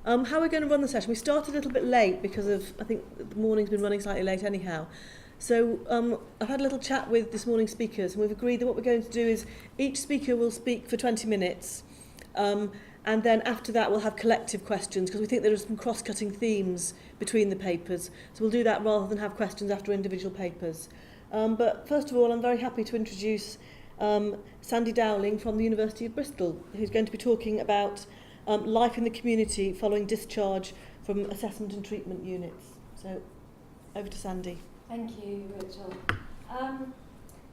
How we're going to run the session, we started a little bit late because of, I think the morning's been running slightly late anyhow. So I've had a little chat with this morning's speakers, and we've agreed that what we're going to do is each speaker will speak for 20 minutes, and then after that we'll have collective questions, because we think there are some cross-cutting themes between the papers. So we'll do that rather than have questions after individual papers. But first of all, I'm very happy to introduce Sandy Dowling from the University of Bristol, who's going to be talking about life in the community following discharge from assessment and treatment units. So over to Sandy. Thank you, Rachel.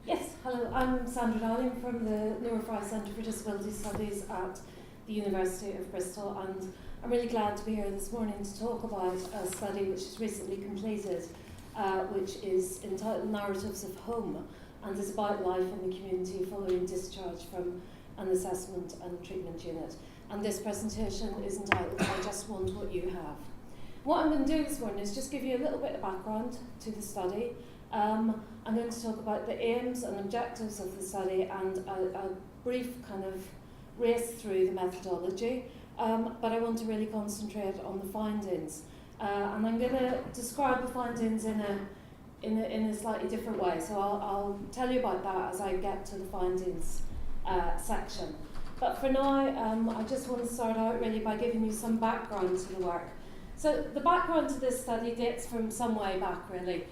Yes, hello, I'm Sandra Dowling from the Nora Fry Centre for Disability Studies at the University of Bristol, and I'm really glad to be here this morning to talk about a study which is recently completed, which is entitled Narratives of Home, and is about life in the community following discharge from an assessment and treatment unit. And this presentation is entitled I Just Want What You Have. What I'm going to do this morning is just give you a little bit of background to the study. I'm going to talk about the aims and objectives of the study and a brief kind of race through the methodology. But I want to really concentrate on the findings. And I'm going to describe the findings in a slightly different way. So I'll tell you about that as I get to the findings section. But for now, I just want to start out really by giving you some background to the work. So the background to this study dates from some way back, really.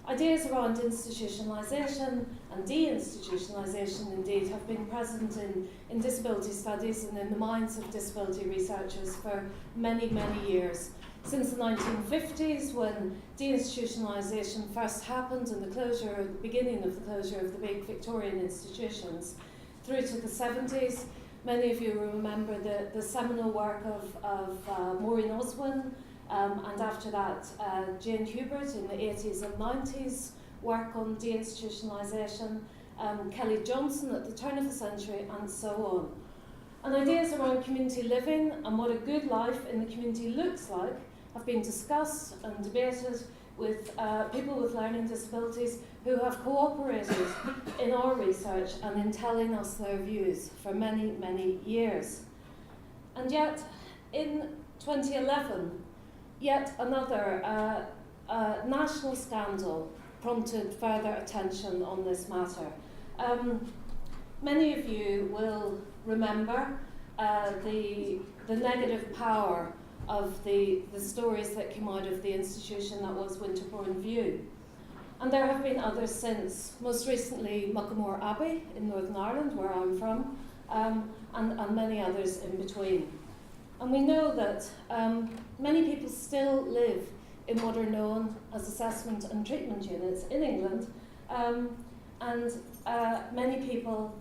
Ideas around institutionalisation and deinstitutionalisation, indeed, have been present in disability studies and in the minds of disability researchers for many, many years. Since the 1950s, when deinstitutionalisation first happened and the beginning of the closure of the big Victorian institutions, through to the 70s, many of you will remember the seminal work of Maureen Oswin, and after that Jane Hubert in the 80s and 90s, work on deinstitutionalisation, Kelly Johnson at the turn of the century, and so on. And ideas around community living and what a good life in the community looks like have been discussed and debated with people with learning disabilities who have cooperated in our research and in telling us their views for many, many years. And yet, in 2011, yet another national scandal prompted further attention on this matter. Many of you will remember the negative power of the stories that came out of the institution that was Winterbourne View. And there have been others since, most recently Muckamore Abbey in Northern Ireland, where I'm from, and many others in between. And we know that many people still live in what are known as assessment and treatment units in England, and many people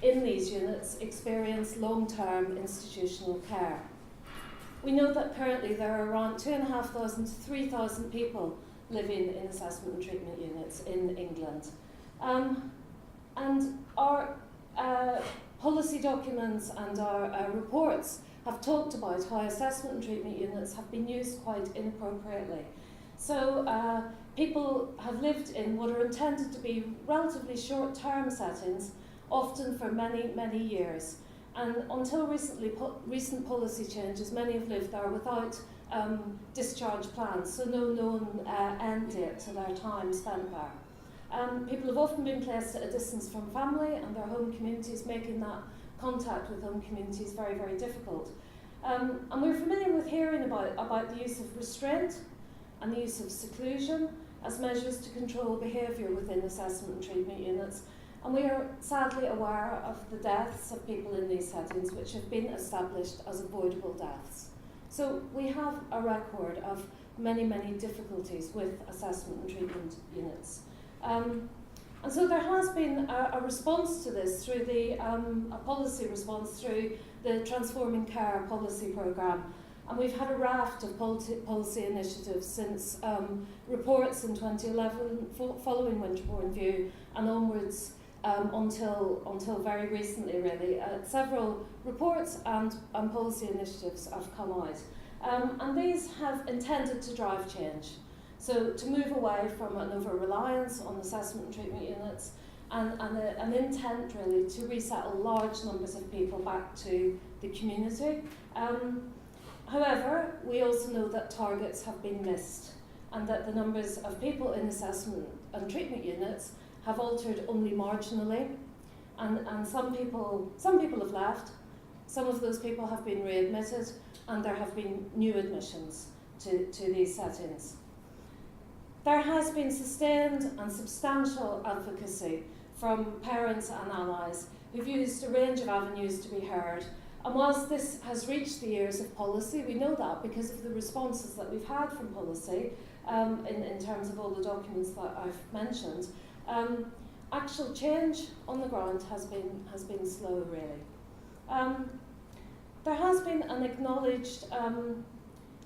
in these units experience long-term institutional care. We know that currently there are around 2,500 to 3,000 people living in assessment and treatment units in England. And our policy documents and our reports have talked about how assessment and treatment units have been used quite inappropriately. So people have lived in what are intended to be relatively short-term settings, often for many, many years. And until recent policy changes, many have lived there without discharge plans, so no known end date to their time spent there. People have often been placed at a distance from family and their home communities, making that contact with home communities very, very difficult. And we're familiar with hearing about the use of restraint and the use of seclusion as measures to control behaviour within assessment and treatment units. And we are sadly aware of the deaths of people in these settings which have been established as avoidable deaths. So we have a record of many, many difficulties with assessment and treatment units. And so there has been a response to this through a policy response through the Transforming Care policy programme. And we've had a raft of policy initiatives since reports in 2011 following Winterbourne View and onwards until very recently, really. Several reports and policy initiatives have come out. And these have intended to drive change. So to move away from an over-reliance on assessment and treatment units and an intent, really, to resettle large numbers of people back to the community. we also know that targets have been missed and that the numbers of people in assessment and treatment units have altered only marginally. And some people have left, some of those people have been readmitted, and there have been new admissions to these settings. There has been sustained and substantial advocacy from parents and allies who've used a range of avenues to be heard. And whilst this has reached the ears of policy, we know that because of the responses that we've had from policy in terms of all the documents that I've mentioned, actual change on the ground has been slow, really. There has been an acknowledged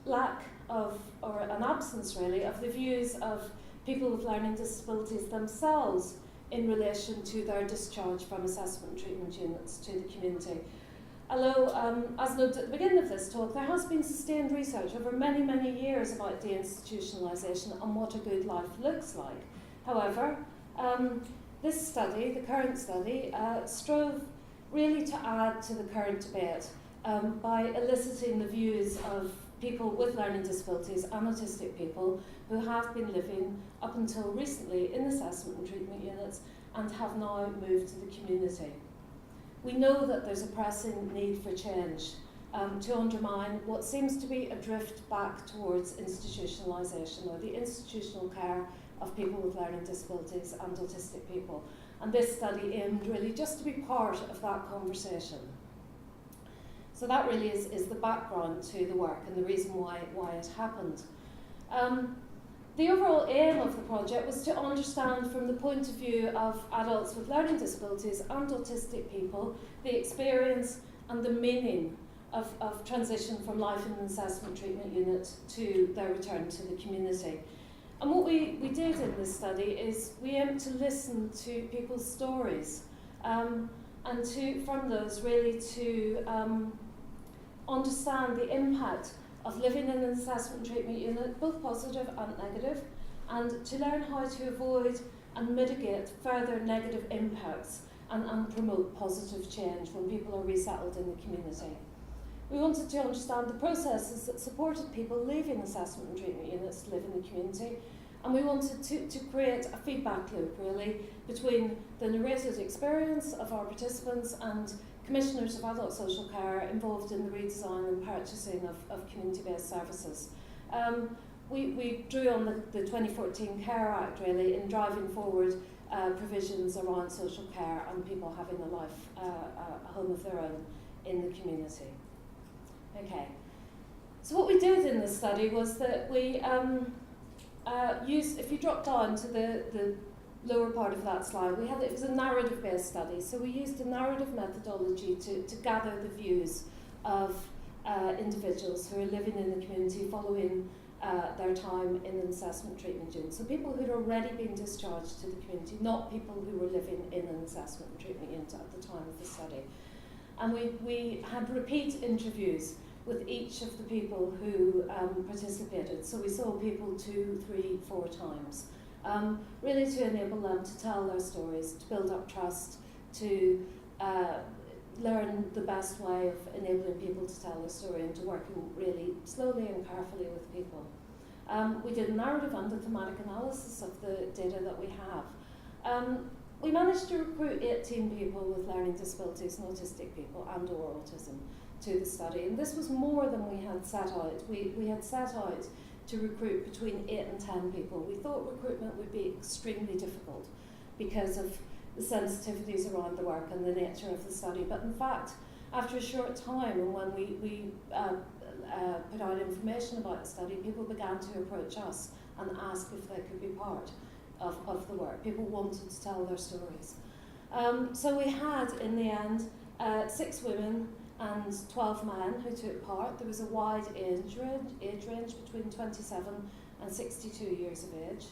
lack of, or an absence really, of the views of people with learning disabilities themselves in relation to their discharge from assessment and treatment units to the community. Although, as noted at the beginning of this talk, there has been sustained research over many, many years about deinstitutionalisation and what a good life looks like. However, this study, the current study, strove really to add to the current debate by eliciting the views of people with learning disabilities and autistic people who have been living up until recently in assessment and treatment units and have now moved to the community. We know that there's a pressing need for change to undermine what seems to be a drift back towards institutionalisation, or the institutional care of people with learning disabilities and autistic people. And this study aimed really just to be part of that conversation. So that really is the background to the work and the reason why it happened. The overall aim of the project was to understand from the point of view of adults with learning disabilities and autistic people the experience and the meaning of transition from life in an assessment treatment unit to their return to the community. And what we did in this study is we aimed to listen to people's stories and from those really to understand the impact of living in an assessment treatment unit, both positive and negative, and to learn how to avoid and mitigate further negative impacts and promote positive change when people are resettled in the community. We wanted to understand the processes that supported people leaving assessment and treatment units to live in the community, and we wanted to create a feedback loop really between the narrated experience of our participants and commissioners of adult social care involved in the redesign and purchasing of community-based services. We drew on the 2014 Care Act really in driving forward provisions around social care and people having a life, a home of their own in the community. Okay, so what we did in this study was that we used, if you drop down to the lower part of that slide, it was a narrative-based study, so we used a narrative methodology to gather the views of individuals who are living in the community following their time in an assessment treatment unit. So people who had already been discharged to the community, not people who were living in an assessment treatment unit at the time of the study. And we had repeat interviews with each of the people who participated. So we saw people 2, 3, 4 times. Really to enable them to tell their stories, to build up trust, to learn the best way of enabling people to tell their story and to working really slowly and carefully with people. We did a narrative and a thematic analysis of the data that we have. We managed to recruit 18 people with learning disabilities and autistic people and or autism to the study, and this was more than we had set out. We had set out to recruit between 8 and 10 people. We thought recruitment would be extremely difficult because of the sensitivities around the work and the nature of the study. But in fact, after a short time, and when we put out information about the study, people began to approach us and ask if they could be part of the work. People wanted to tell their stories. So we had, in the end, 6 women and 12 men who took part. There was a wide age range between 27 and 62 years of age.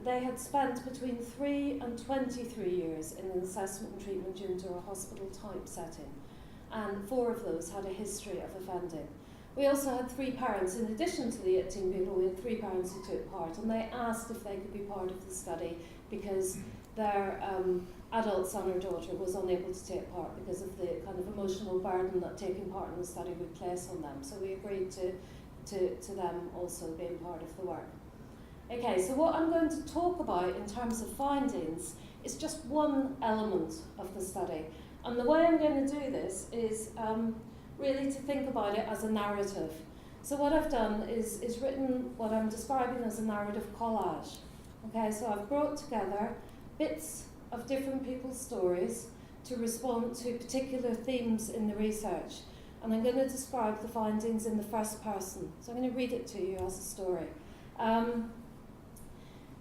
They had spent between 3 and 23 years in an assessment and treatment unit or a hospital type setting, and 4 of those had a history of offending. We also had 3 parents, in addition to the 18 people, we had 3 parents who took part, and they asked if they could be part of the study because their adult son or daughter was unable to take part because of the kind of emotional burden that taking part in the study would place on them. So we agreed to them also being part of the work. Okay, so what I'm going to talk about in terms of findings is just one element of the study. And the way I'm going to do this is really to think about it as a narrative. So what I've done is written what I'm describing as a narrative collage. Okay, so I've brought together bits of different people's stories to respond to particular themes in the research. And I'm going to describe the findings in the first person. So I'm going to read it to you as a story.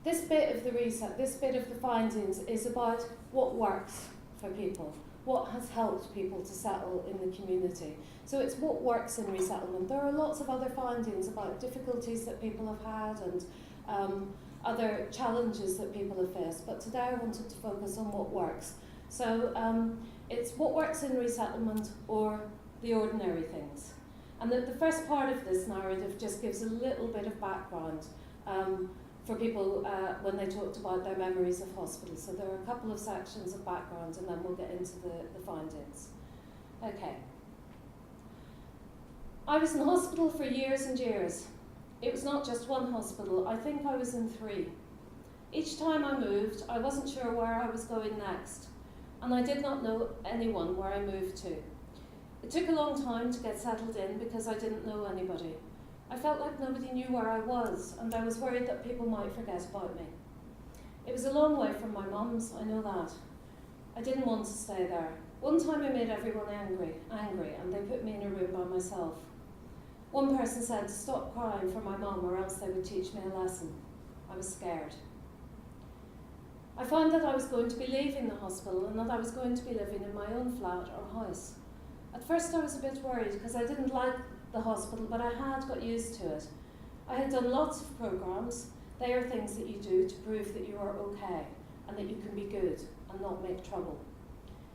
This bit of the research, this bit of the findings is about what works for people, what has helped people to settle in the community. So it's what works in resettlement. There are lots of other findings about difficulties that people have had and other challenges that people have faced, but today I wanted to focus on what works. So it's what works in resettlement or the ordinary things. And the first part of this narrative just gives a little bit of background for people when they talked about their memories of hospital. So there are a couple of sections of background and then we'll get into the findings. Okay. I was in hospital for years and years. It was not just one hospital, I think I was in 3. Each time I moved, I wasn't sure where I was going next, and I did not know anyone where I moved to. It took a long time to get settled in because I didn't know anybody. I felt like nobody knew where I was, and I was worried that people might forget about me. It was a long way from my mum's, I know that. I didn't want to stay there. One time I made everyone angry, and they put me in a room by myself. One person said to stop crying for my mum or else they would teach me a lesson. I was scared. I found that I was going to be leaving the hospital and that I was going to be living in my own flat or house. At first I was a bit worried because I didn't like the hospital, but I had got used to it. I had done lots of programmes. They are things that you do to prove that you are okay and that you can be good and not make trouble.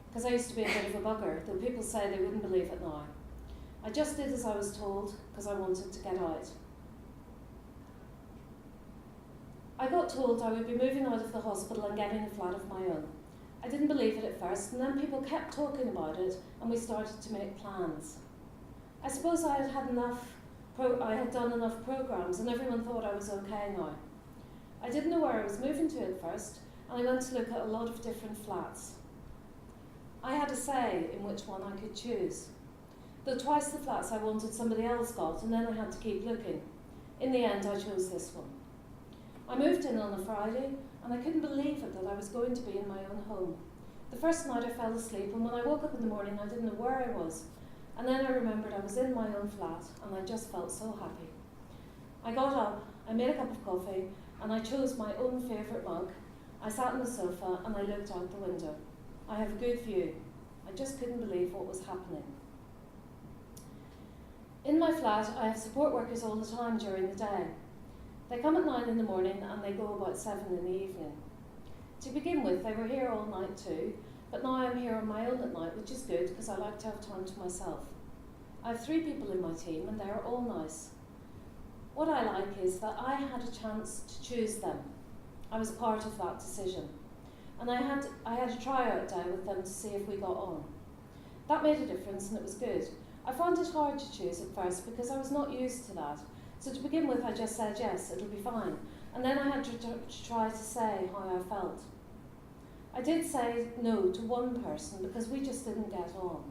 Because I used to be a bit of a bugger, though people say they wouldn't believe it now. I just did as I was told because I wanted to get out. I got told I would be moving out of the hospital and getting a flat of my own. I didn't believe it at first, and then people kept talking about it and we started to make plans. I suppose I had done enough programmes and everyone thought I was okay now. I didn't know where I was moving to at first, and I went to look at a lot of different flats. I had a say in which one I could choose. Though twice the flats I wanted somebody else got, and then I had to keep looking. In the end, I chose this one. I moved in on a Friday, and I couldn't believe it that I was going to be in my own home. The first night I fell asleep, and when I woke up in the morning, I didn't know where I was. And then I remembered I was in my own flat, and I just felt so happy. I got up, I made a cup of coffee, and I chose my own favourite mug. I sat on the sofa, and I looked out the window. I have a good view. I just couldn't believe what was happening. In my flat, I have support workers all the time during the day. They come at 9 in the morning and they go about 7 in the evening. To begin with, they were here all night too, but now I'm here on my own at night, which is good because I like to have time to myself. I have 3 people in my team and they are all nice. What I like is that I had a chance to choose them. I was part of that decision. And I had a tryout day with them to see if we got on. That made a difference and it was good. I found it hard to choose at first because I was not used to that. So to begin with, I just said, yes, it'll be fine. And then I had to try to say how I felt. I did say no to one person because we just didn't get on.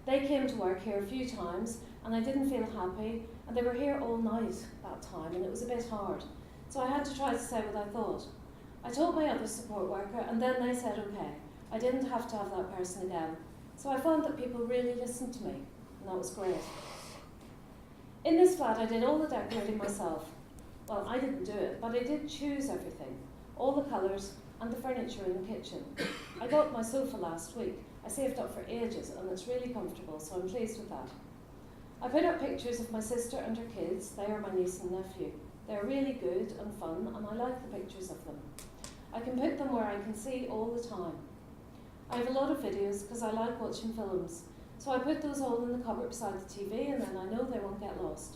They came to work here a few times and I didn't feel happy, and they were here all night that time and it was a bit hard. So I had to try to say what I thought. I told my other support worker and then they said okay. I didn't have to have that person again. So I found that people really listened to me, and that was great. In this flat, I did all the decorating myself. Well, I didn't do it, but I did choose everything, all the colours and the furniture in the kitchen. I got my sofa last week. I saved up for ages, and it's really comfortable, so I'm pleased with that. I put up pictures of my sister and her kids. They are my niece and nephew. They're really good and fun, and I like the pictures of them. I can put them where I can see all the time. I have a lot of videos because I like watching films, so I put those all in the cupboard beside the TV and then I know they won't get lost.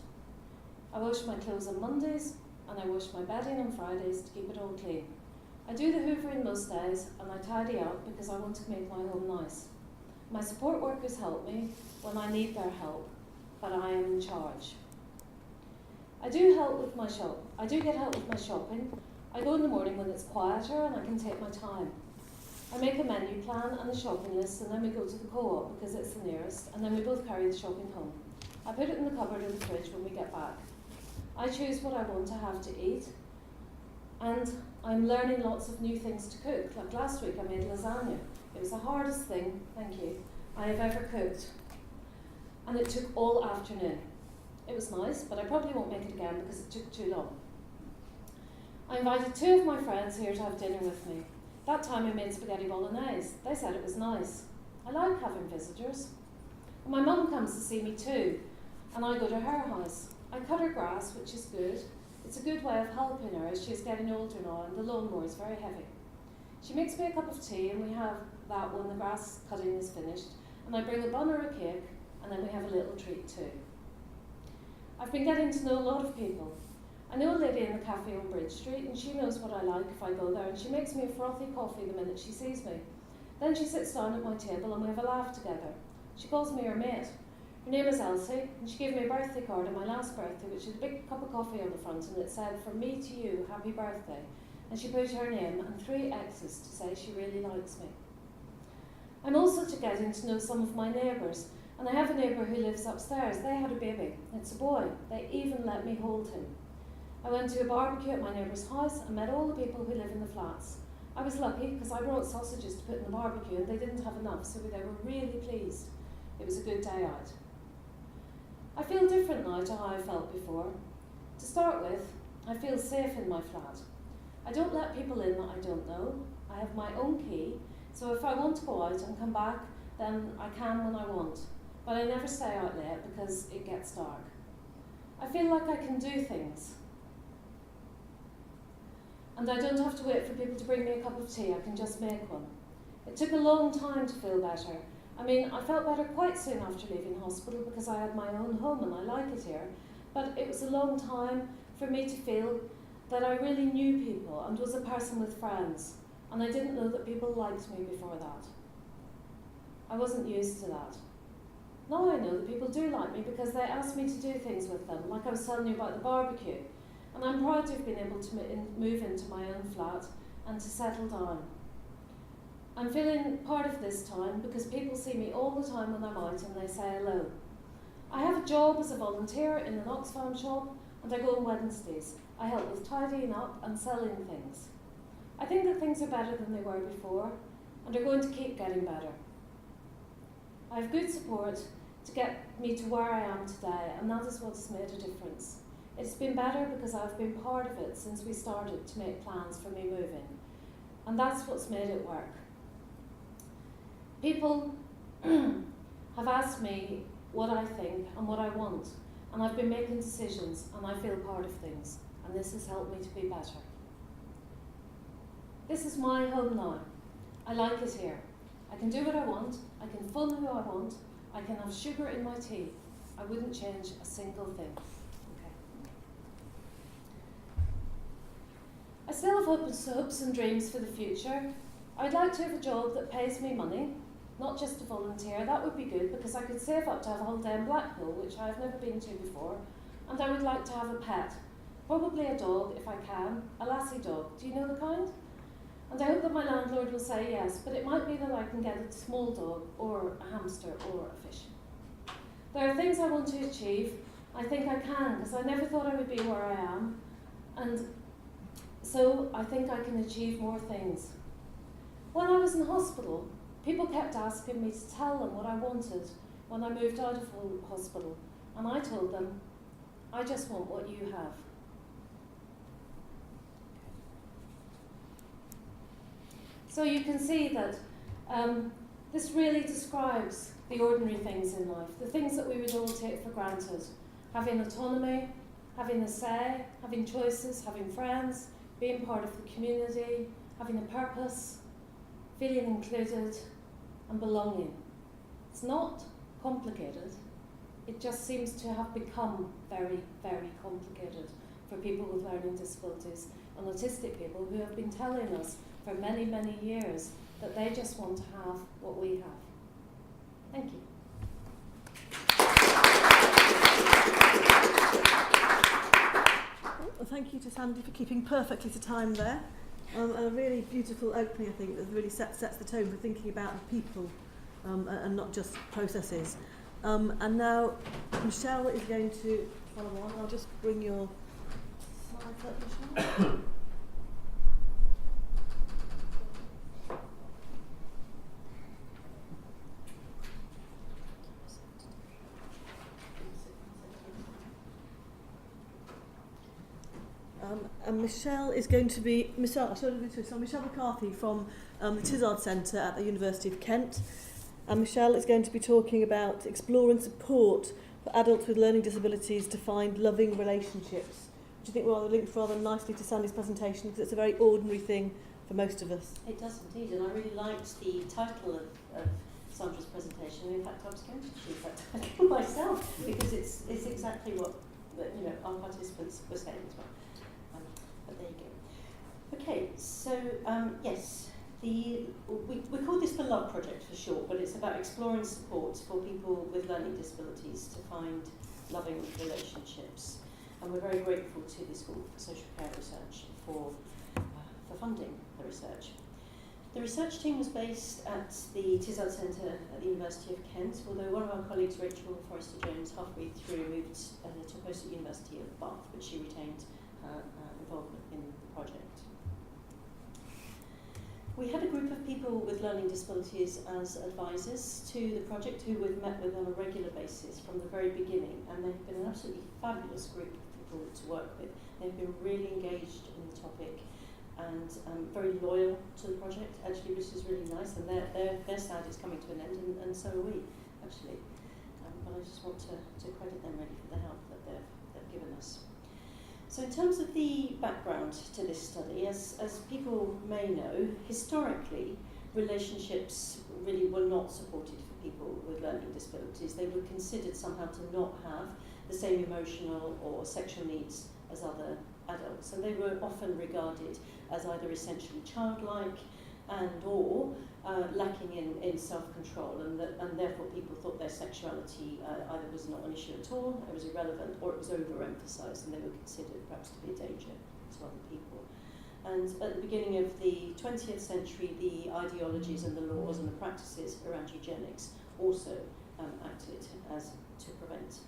I wash my clothes on Mondays and I wash my bedding on Fridays to keep it all clean. I do the hoovering most days and I tidy up because I want to make my home nice. My support workers help me when I need their help, but I am in charge. I do get help with my shopping. I go in the morning when it's quieter and I can take my time. I make a menu plan and a shopping list, and then we go to the co-op because it's the nearest, and then we both carry the shopping home. I put it in the cupboard or the fridge when we get back. I choose what I want to have to eat, and I'm learning lots of new things to cook. Like last week I made lasagna. It was the hardest thing, thank you, I have ever cooked. And it took all afternoon. It was nice, but I probably won't make it again because it took too long. I invited 2 of my friends here to have dinner with me. That time I made spaghetti bolognese. They said it was nice. I like having visitors. And my mum comes to see me too, and I go to her house. I cut her grass, which is good. It's a good way of helping her as she's getting older now and the lawnmower is very heavy. She makes me a cup of tea and we have that when the grass cutting is finished, and I bring a bun or a cake, and then we have a little treat too. I've been getting to know a lot of people. I know a lady in the cafe on Bridge Street, and she knows what I like if I go there, and she makes me a frothy coffee the minute she sees me. Then she sits down at my table and we have a laugh together. She calls me her mate. Her name is Elsie, and she gave me a birthday card on my last birthday, which is a big cup of coffee on the front, and it said, "From me to you, happy birthday." And she put her name and 3 X's to say she really likes me. I'm also getting to know some of my neighbours, and I have a neighbour who lives upstairs. They had a baby. It's a boy. They even let me hold him. I went to a barbecue at my neighbour's house and met all the people who live in the flats. I was lucky because I brought sausages to put in the barbecue and they didn't have enough, so they were really pleased. It was a good day out. I feel different now to how I felt before. To start with, I feel safe in my flat. I don't let people in that I don't know. I have my own key, so if I want to go out and come back, then I can when I want. But I never stay out late because it gets dark. I feel like I can do things. And I don't have to wait for people to bring me a cup of tea, I can just make one. It took a long time to feel better. I mean, I felt better quite soon after leaving hospital because I had my own home and I like it here. But it was a long time for me to feel that I really knew people and was a person with friends. And I didn't know that people liked me before that. I wasn't used to that. Now I know that people do like me because they ask me to do things with them, like I was telling you about the barbecue. And I'm proud to have been able to move into my own flat and to settle down. I'm feeling part of this town because people see me all the time when I'm out and they say hello. I have a job as a volunteer in an Oxfam shop and I go on Wednesdays. I help with tidying up and selling things. I think that things are better than they were before and are going to keep getting better. I have good support to get me to where I am today, and that is what's made a difference. It's been better because I've been part of it since we started to make plans for me moving. And that's what's made it work. People have asked me what I think and what I want, and I've been making decisions and I feel part of things, and this has helped me to be better. This is my home now. I like it here. I can do what I want, I can phone who I want, I can have sugar in my tea. I wouldn't change a single thing. I still have hopes and dreams for the future. I'd like to have a job that pays me money, not just to volunteer. That would be good because I could save up to have a holiday in Blackpool, which I've never been to before. And I would like to have a pet, probably a dog if I can, a lassie dog. Do you know the kind? And I hope that my landlord will say yes, but it might be that I can get a small dog or a hamster or a fish. There are things I want to achieve. I think I can because I never thought I would be where I am. And so I think I can achieve more things. When I was in hospital, people kept asking me to tell them what I wanted when I moved out of hospital. And I told them, I just want what you have. So you can see that this really describes the ordinary things in life, the things that we would all take for granted. Having autonomy, having a say, having choices, having friends, being part of the community, having a purpose, feeling included and belonging. It's not complicated. It just seems to have become very, very complicated for people with learning disabilities on autistic people who have been telling us for many, many years that they just want to have what we have. Thank you. Well, thank you to Sandy for keeping perfectly to time there. A really beautiful opening, I think, that really sets the tone for thinking about the people and not just processes. And now Michelle is going to follow on. I'll just bring your slides up, Michelle. And Michelle is going to be, Michelle McCarthy from the Tizard Centre at the University of Kent. And Michelle is going to be talking about exploring support for adults with learning disabilities to find loving relationships, which I think links rather nicely to Sandy's presentation, because it's a very ordinary thing for most of us. It does indeed, and I really liked the title of Sandra's presentation. In fact, I was going to choose that title myself, because it's exactly what our participants were saying as well. But there you go. Okay, so yes, we call this the Love Project for short, but it's about exploring support for people with learning disabilities to find loving relationships. And we're very grateful to the School for Social Care Research for funding the research. The research team was based at the Tizard Centre at the University of Kent, although one of our colleagues, Rachel Forrester-Jones, halfway through moved to a post at the University of Bath, but she retained her involvement in the project. We had a group of people with learning disabilities as advisors to the project who we've met with on a regular basis from the very beginning, and they've been an absolutely fabulous group of people to work with. They've been really engaged in the topic and very loyal to the project, actually, which is really nice, and their side is coming to an end, and so are we, actually. But I just want to credit them really for the help that they've given us. So in terms of the background to this study, as people may know, historically, relationships really were not supported for people with learning disabilities. They were considered somehow to not have the same emotional or sexual needs as other adults, and they were often regarded as either essentially childlike and or lacking in self-control, and therefore people thought their sexuality either was not an issue at all, it was irrelevant, or it was overemphasised, and they were considered perhaps to be a danger to other people. And at the beginning of the 20th century, the ideologies and the laws and the practices around eugenics also acted as to prevent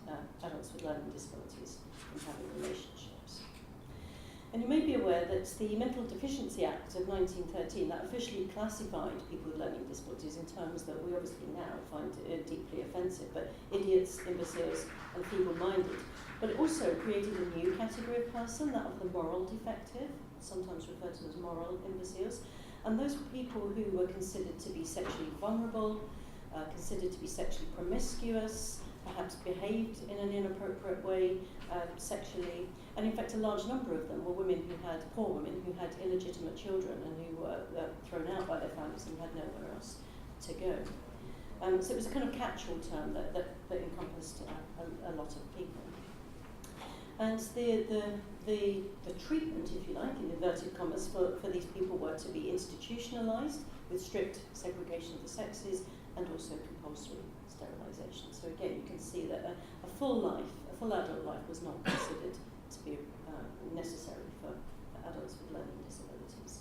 adults with learning disabilities from having relationships. And you may be aware that the Mental Deficiency Act of 1913, that officially classified people with learning disabilities in terms that we obviously now find deeply offensive, but idiots, imbeciles, and feeble-minded. But it also created a new category of person, that of the moral defective, sometimes referred to as moral imbeciles. And those were people who were considered to be sexually vulnerable, considered to be sexually promiscuous, perhaps behaved in an inappropriate way sexually, and in fact a large number of them were poor women who had illegitimate children and who were thrown out by their families and had nowhere else to go. So it was a kind of catch-all term that encompassed a lot of people. And the treatment, if you like, in inverted commas, for these people were to be institutionalised with strict segregation of the sexes and also compulsory sterilisation. So again, you can see that a full adult life was not considered to be necessary for adults with learning disabilities.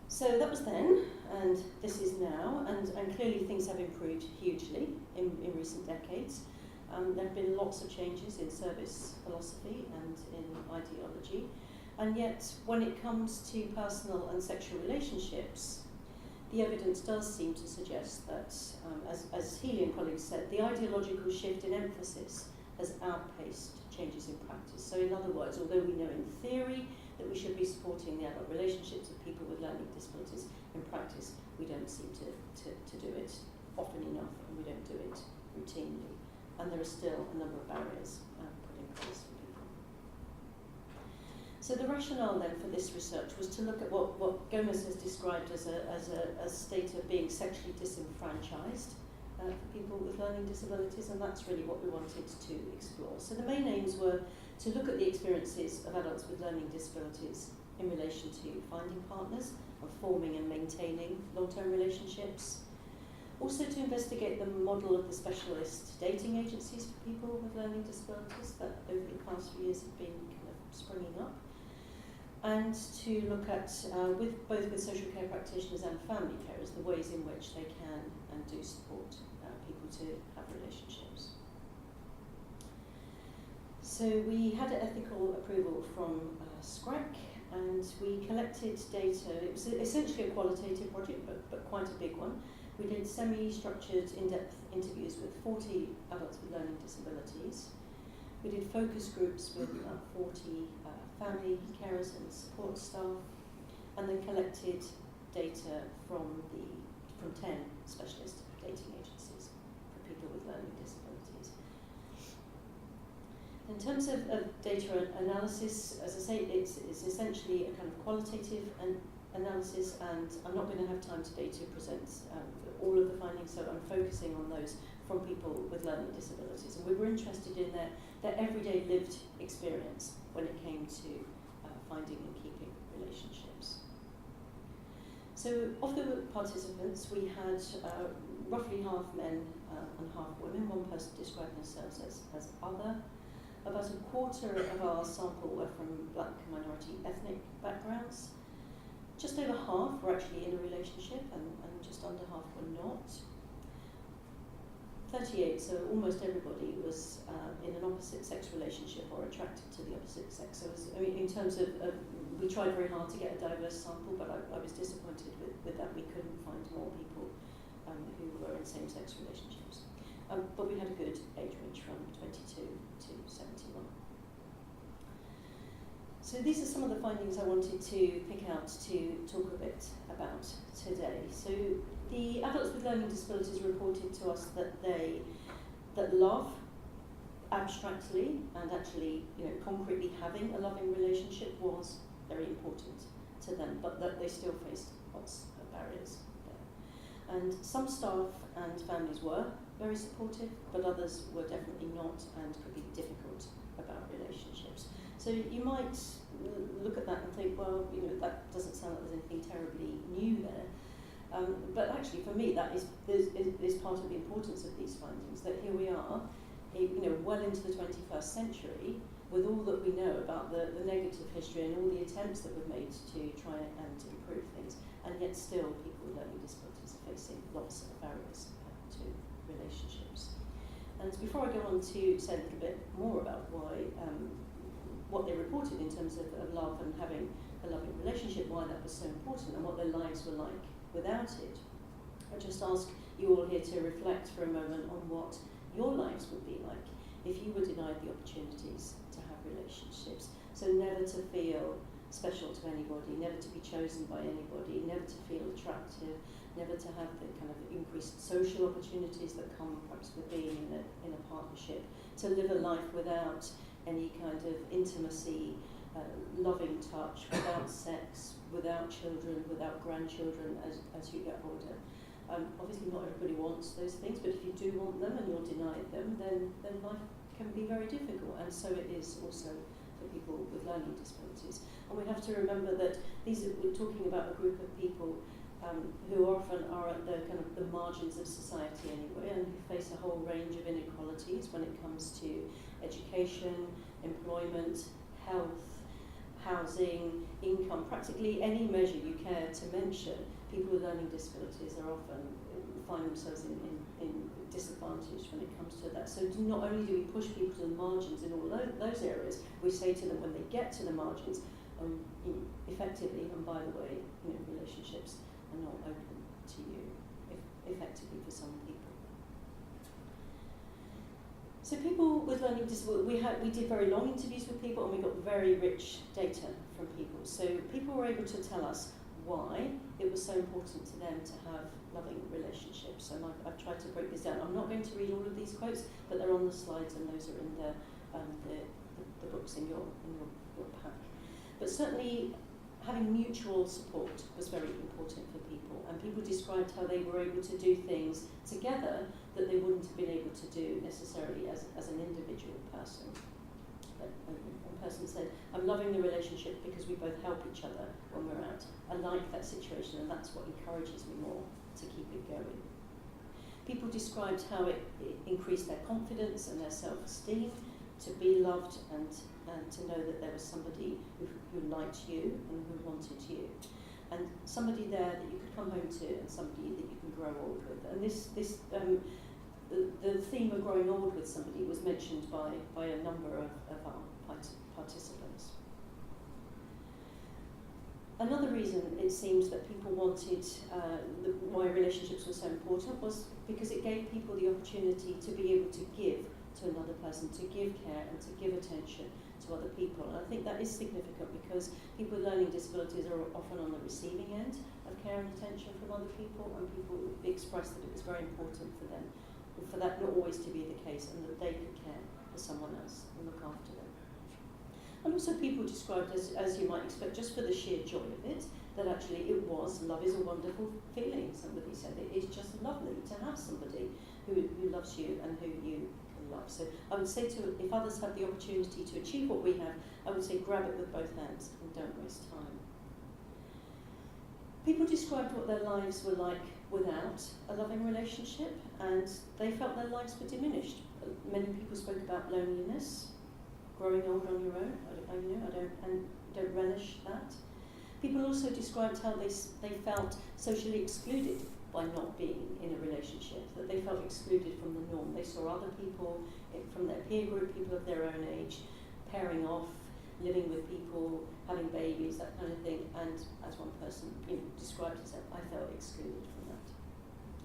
So that was then, and this is now, and clearly things have improved hugely in recent decades. There have been lots of changes in service philosophy and in ideology, and yet when it comes to personal and sexual relationships, the evidence does seem to suggest that, as Healy and colleagues said, the ideological shift in emphasis has outpaced changes in practice. So in other words, although we know in theory that we should be supporting the adult relationships of people with learning disabilities, in practice we don't seem to do it often enough, and we don't do it routinely. And there are still a number of barriers put in place for people. So the rationale then for this research was to look at what Gomez has described as a state of being sexually disenfranchised for people with learning disabilities, and that's really what we wanted to explore. So the main aims were to look at the experiences of adults with learning disabilities in relation to finding partners and forming and maintaining long-term relationships. Also to investigate the model of the specialist dating agencies for people with learning disabilities that over the past few years have been kind of springing up. And to look at, both with social care practitioners and family carers, the ways in which they can and do support people to have relationships. So we had an ethical approval from SCRAC, and we collected data. It was essentially a qualitative project, but quite a big one. We did semi-structured, in-depth interviews with 40 adults with learning disabilities. We did focus groups with about 40 family carers and support staff, and then collected data from 10 specialist dating agencies for people with learning disabilities. In terms of data analysis, as I say, it's essentially a kind of qualitative analysis, and I'm not going to have time today to present all of the findings, so I'm focusing on those from people with learning disabilities. And we were interested in their everyday lived experience when it came to finding and keeping relationships. So of the participants, we had roughly half men and half women. One person described themselves as other. About a quarter of our sample were from black minority ethnic backgrounds. Just over half were actually in a relationship, and just under half were not. 38, so almost everybody was in an opposite sex relationship or attracted to the opposite sex. So in terms of, we tried very hard to get a diverse sample, but I was disappointed with that. We couldn't find more people who were in same-sex relationships. But we had a good age range from 22 to 71. So these are some of the findings I wanted to pick out to talk a bit about today. So the adults with learning disabilities reported to us that love abstractly and actually, concretely having a loving relationship was very important to them, but that they still faced lots of barriers there. And some staff and families were very supportive, but others were definitely not and could be difficult about relationships. So you might look at that and think, well, that doesn't sound like there's anything terribly new there. But actually, for me, that is part of the importance of these findings, that here we are, well into the 21st century, with all that we know about the negative history and all the attempts that were made to try and improve things, and yet still people with learning disabilities are facing lots of barriers to relationships. And before I go on to say a little bit more about what they reported in terms of love and having a loving relationship, why that was so important and what their lives were like without it, I just ask you all here to reflect for a moment on what your lives would be like if you were denied the opportunities to have relationships. So never to feel special to anybody, never to be chosen by anybody, never to feel attractive, never to have the kind of increased social opportunities that come perhaps with being in a partnership, to live a life without any kind of intimacy, loving touch, without sex, without children, without grandchildren as you get older. Obviously not everybody wants those things, but if you do want them and you're denied them, then life can be very difficult, and so it is also for people with learning disabilities. And we have to remember that we're talking about a group of people who often are at the kind of the margins of society anyway, and who face a whole range of inequalities when it comes to education, employment, health, housing, income, practically any measure you care to mention. People with learning disabilities are often find themselves in disadvantage when it comes to that. So not only do we push people to the margins in all those areas, we say to them when they get to the margins, effectively, and by the way, relationships are not open to you effectively for some people. So people with learning disabilities, we did very long interviews with people, and we got very rich data from people. So people were able to tell us why it was so important to them to have loving relationships. So I've tried to break this down. I'm not going to read all of these quotes, but they're on the slides, and those are in the books in your pack. But certainly having mutual support was very important for people, and people described how they were able to do things together that they wouldn't have been able to do necessarily as an individual person. One person said, I'm loving the relationship because we both help each other when we're out. I like that situation, and that's what encourages me more to keep it going. People described how it increased their confidence and their self-esteem, to be loved and to know that there was somebody who liked you and who wanted you. And somebody there that you could come home to, and somebody that you can grow old with. And the theme of growing old with somebody was mentioned by a number of our participants. Another reason it seems that people wanted, why relationships were so important, was because it gave people the opportunity to be able to give to another person, to give care and to give attention to other people. And I think that is significant because people with learning disabilities are often on the receiving end of care and attention from other people, and people expressed that it was very important for them, for that not always to be the case, and that they could care for someone else and look after them. And also people described, as you might expect, just for the sheer joy of it, that actually love is a wonderful feeling. Somebody said it's just lovely to have somebody who loves you and who you can love. So I would say if others have the opportunity to achieve what we have, I would say grab it with both hands and don't waste time. People described what their lives were like without a loving relationship, and they felt their lives were diminished. Many people spoke about loneliness, growing old on your own. I don't relish that. People also described how they felt socially excluded by not being in a relationship, that they felt excluded from the norm. They saw other people from their peer group, people of their own age, pairing off, living with people, having babies, that kind of thing. And as one person described herself, I felt excluded from that.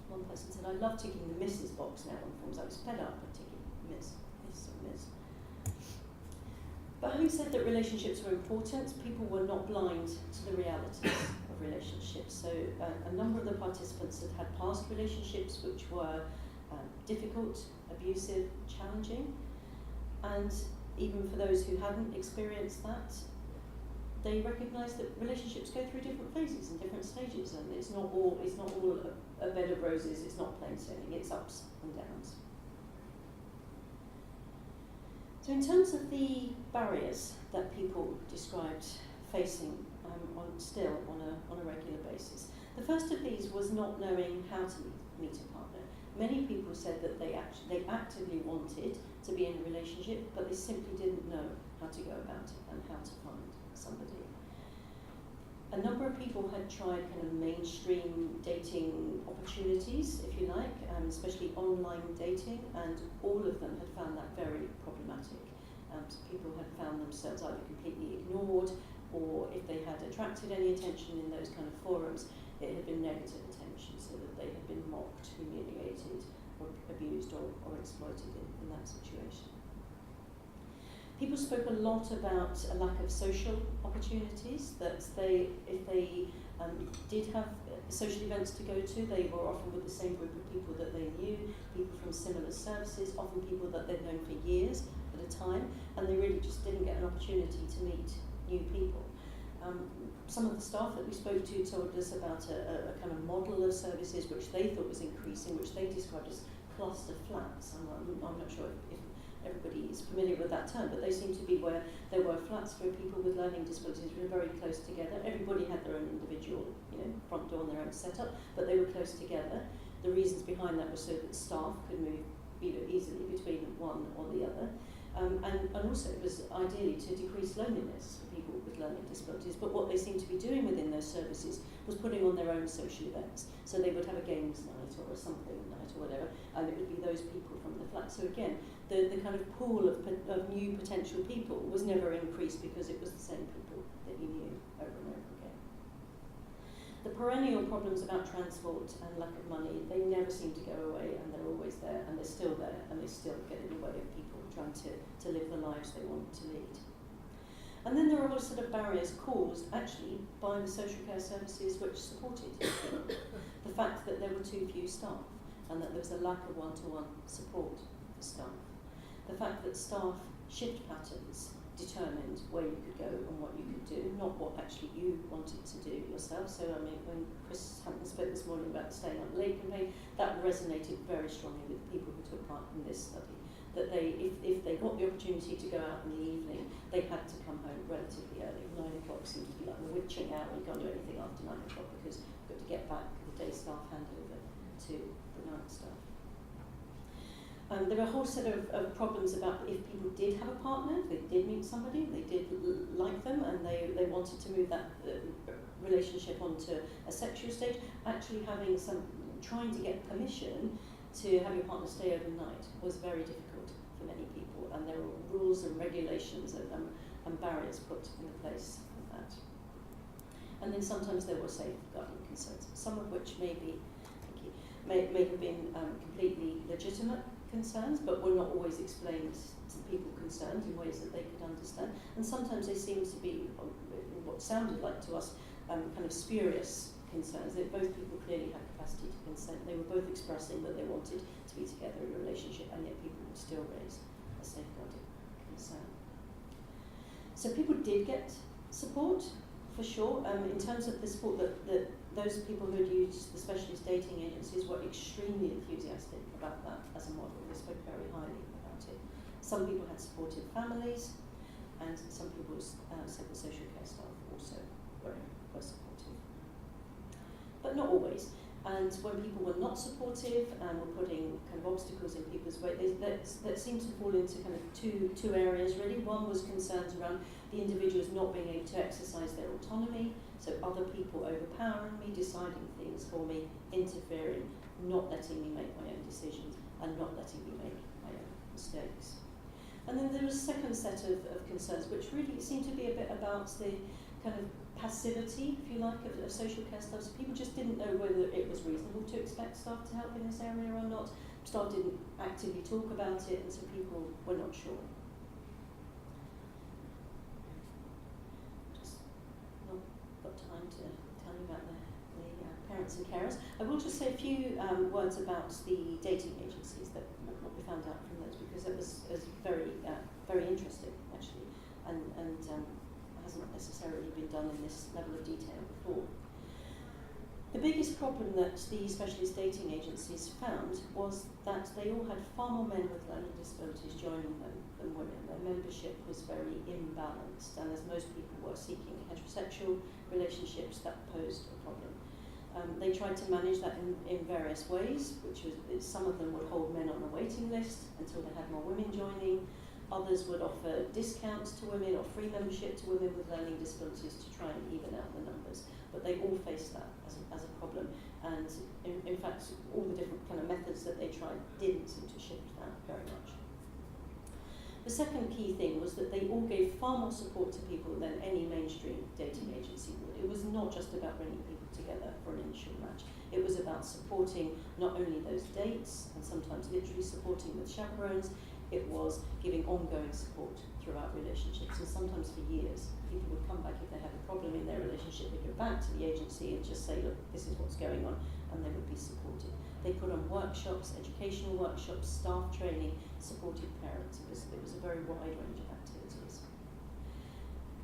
One person said, I love ticking the Mrs. box now on forms. I was fed up of ticking Miss or Ms. But having said that relationships were important, people were not blind to the realities of relationships. So a number of the participants had past relationships which were difficult, abusive, challenging. And even for those who hadn't experienced that, they recognised that relationships go through different phases and different stages, and it's not all a bed of roses, it's not plain sailing, it's ups and downs. So in terms of the barriers that people described facing on a regular basis, the first of these was not knowing how to meet a partner. Many people said that they actively wanted to be in a relationship, but they simply didn't know how to go about it and how to find somebody. A number of people had tried kind of mainstream dating opportunities, if you like, especially online dating, and all of them had found that very problematic. So people had found themselves either completely ignored, or if they had attracted any attention in those kind of forums, it had been negative attention, so that they had been mocked, humiliated, or abused or exploited in that situation. People spoke a lot about a lack of social opportunities, that if they did have social events to go to, they were often with the same group of people that they knew, people from similar services, often people that they'd known for years at a time, and they really just didn't get an opportunity to meet new people. Some of the staff that we spoke to told us about a kind of model of services which they thought was increasing, which they described as cluster flats. I'm not sure if everybody is familiar with that term, but they seem to be where there were flats for people with learning disabilities who were very close together. Everybody had their own individual, front door and their own setup, but they were close together. The reasons behind that were so that staff could move easily between one or the other. And also it was ideally to decrease loneliness for people with learning disabilities, but what they seemed to be doing within those services was putting on their own social events. So they would have a games night or a something night or whatever, and it would be those people from the flat. So again, the kind of pool of new potential people was never increased because it was the same people that you knew over and over again. The perennial problems about transport and lack of money, they never seem to go away, and they're always there, and they're still there, and they still get in the way of people trying to live the lives they want to lead. And then there are all sort of barriers caused actually by the social care services which supported people. The fact that there were too few staff, and that there was a lack of one-to-one support for staff. The fact that staff shift patterns determined where you could go and what you could do, not what actually you wanted to do yourself. So when Chris Hampton spoke this morning about the Staying Up Late campaign, that resonated very strongly with the people who took part in this study. that if they got the opportunity to go out in the evening, they had to come home relatively early. 9 o'clock seemed to be like the witching hour. You can't do anything after 9 o'clock because you've got to get back the day staff handover to the night staff. There were a whole set of problems about if people did have a partner, they did meet somebody, they did like them, and they wanted to move that relationship onto a sexual stage, actually trying to get permission to have your partner stay overnight was very difficult for many people, and there were rules and regulations and barriers put into place for that. And then sometimes there were safeguarding concerns, some of which may have been completely legitimate concerns, but were not always explained to people concerned in ways that they could understand. And sometimes they seemed to be what sounded like to us kind of spurious concerns. That both people clearly had capacity to consent. They were both expressing that they wanted to be together in a relationship, and yet people would still raise a safeguarding concern. So people did get support, for sure. In terms of the support that those people who had used the specialist dating agencies were extremely enthusiastic about that as a model. They spoke very highly about it. Some people had supportive families, and some people's said the social care staff also were supportive. But not always. And when people were not supportive and were putting kind of obstacles in people's way, that seemed to fall into kind of two areas really. One was concerns around the individuals not being able to exercise their autonomy, so other people overpowering me, deciding things for me, interfering, not letting me make my own decisions, and not letting me make my own mistakes. And then there was a second set of concerns, which really seemed to be a bit about the kind of passivity, if you like, of social care staff. So people just didn't know whether it was reasonable to expect staff to help in this area or not. Staff didn't actively talk about it, and so people were not sure. Just not got time to tell you about the parents and carers. I will just say a few words about the dating agencies, that what we found out from those, because it was very interesting actually, and hasn't necessarily been done in this level of detail before. The biggest problem that the specialist dating agencies found was that they all had far more men with learning disabilities joining them than women. Their membership was very imbalanced, and as most people were seeking heterosexual relationships, that posed a problem. They tried to manage that in various ways, which was some of them would hold men on a waiting list until they had more women joining. Others would offer discounts to women or free membership to women with learning disabilities to try and even out the numbers. But they all faced that as a problem. And in fact, all the different kind of methods that they tried didn't seem to shift that very much. The second key thing was that they all gave far more support to people than any mainstream dating agency would. It was not just about bringing people together for an initial match. It was about supporting not only those dates, and sometimes literally supporting with chaperones. It was giving ongoing support throughout relationships, and sometimes for years. People would come back if they had a problem in their relationship, they'd go back to the agency and just say, look, this is what's going on, and they would be supported. They put on workshops, educational workshops, staff training, supported parents. It was a very wide range of activities.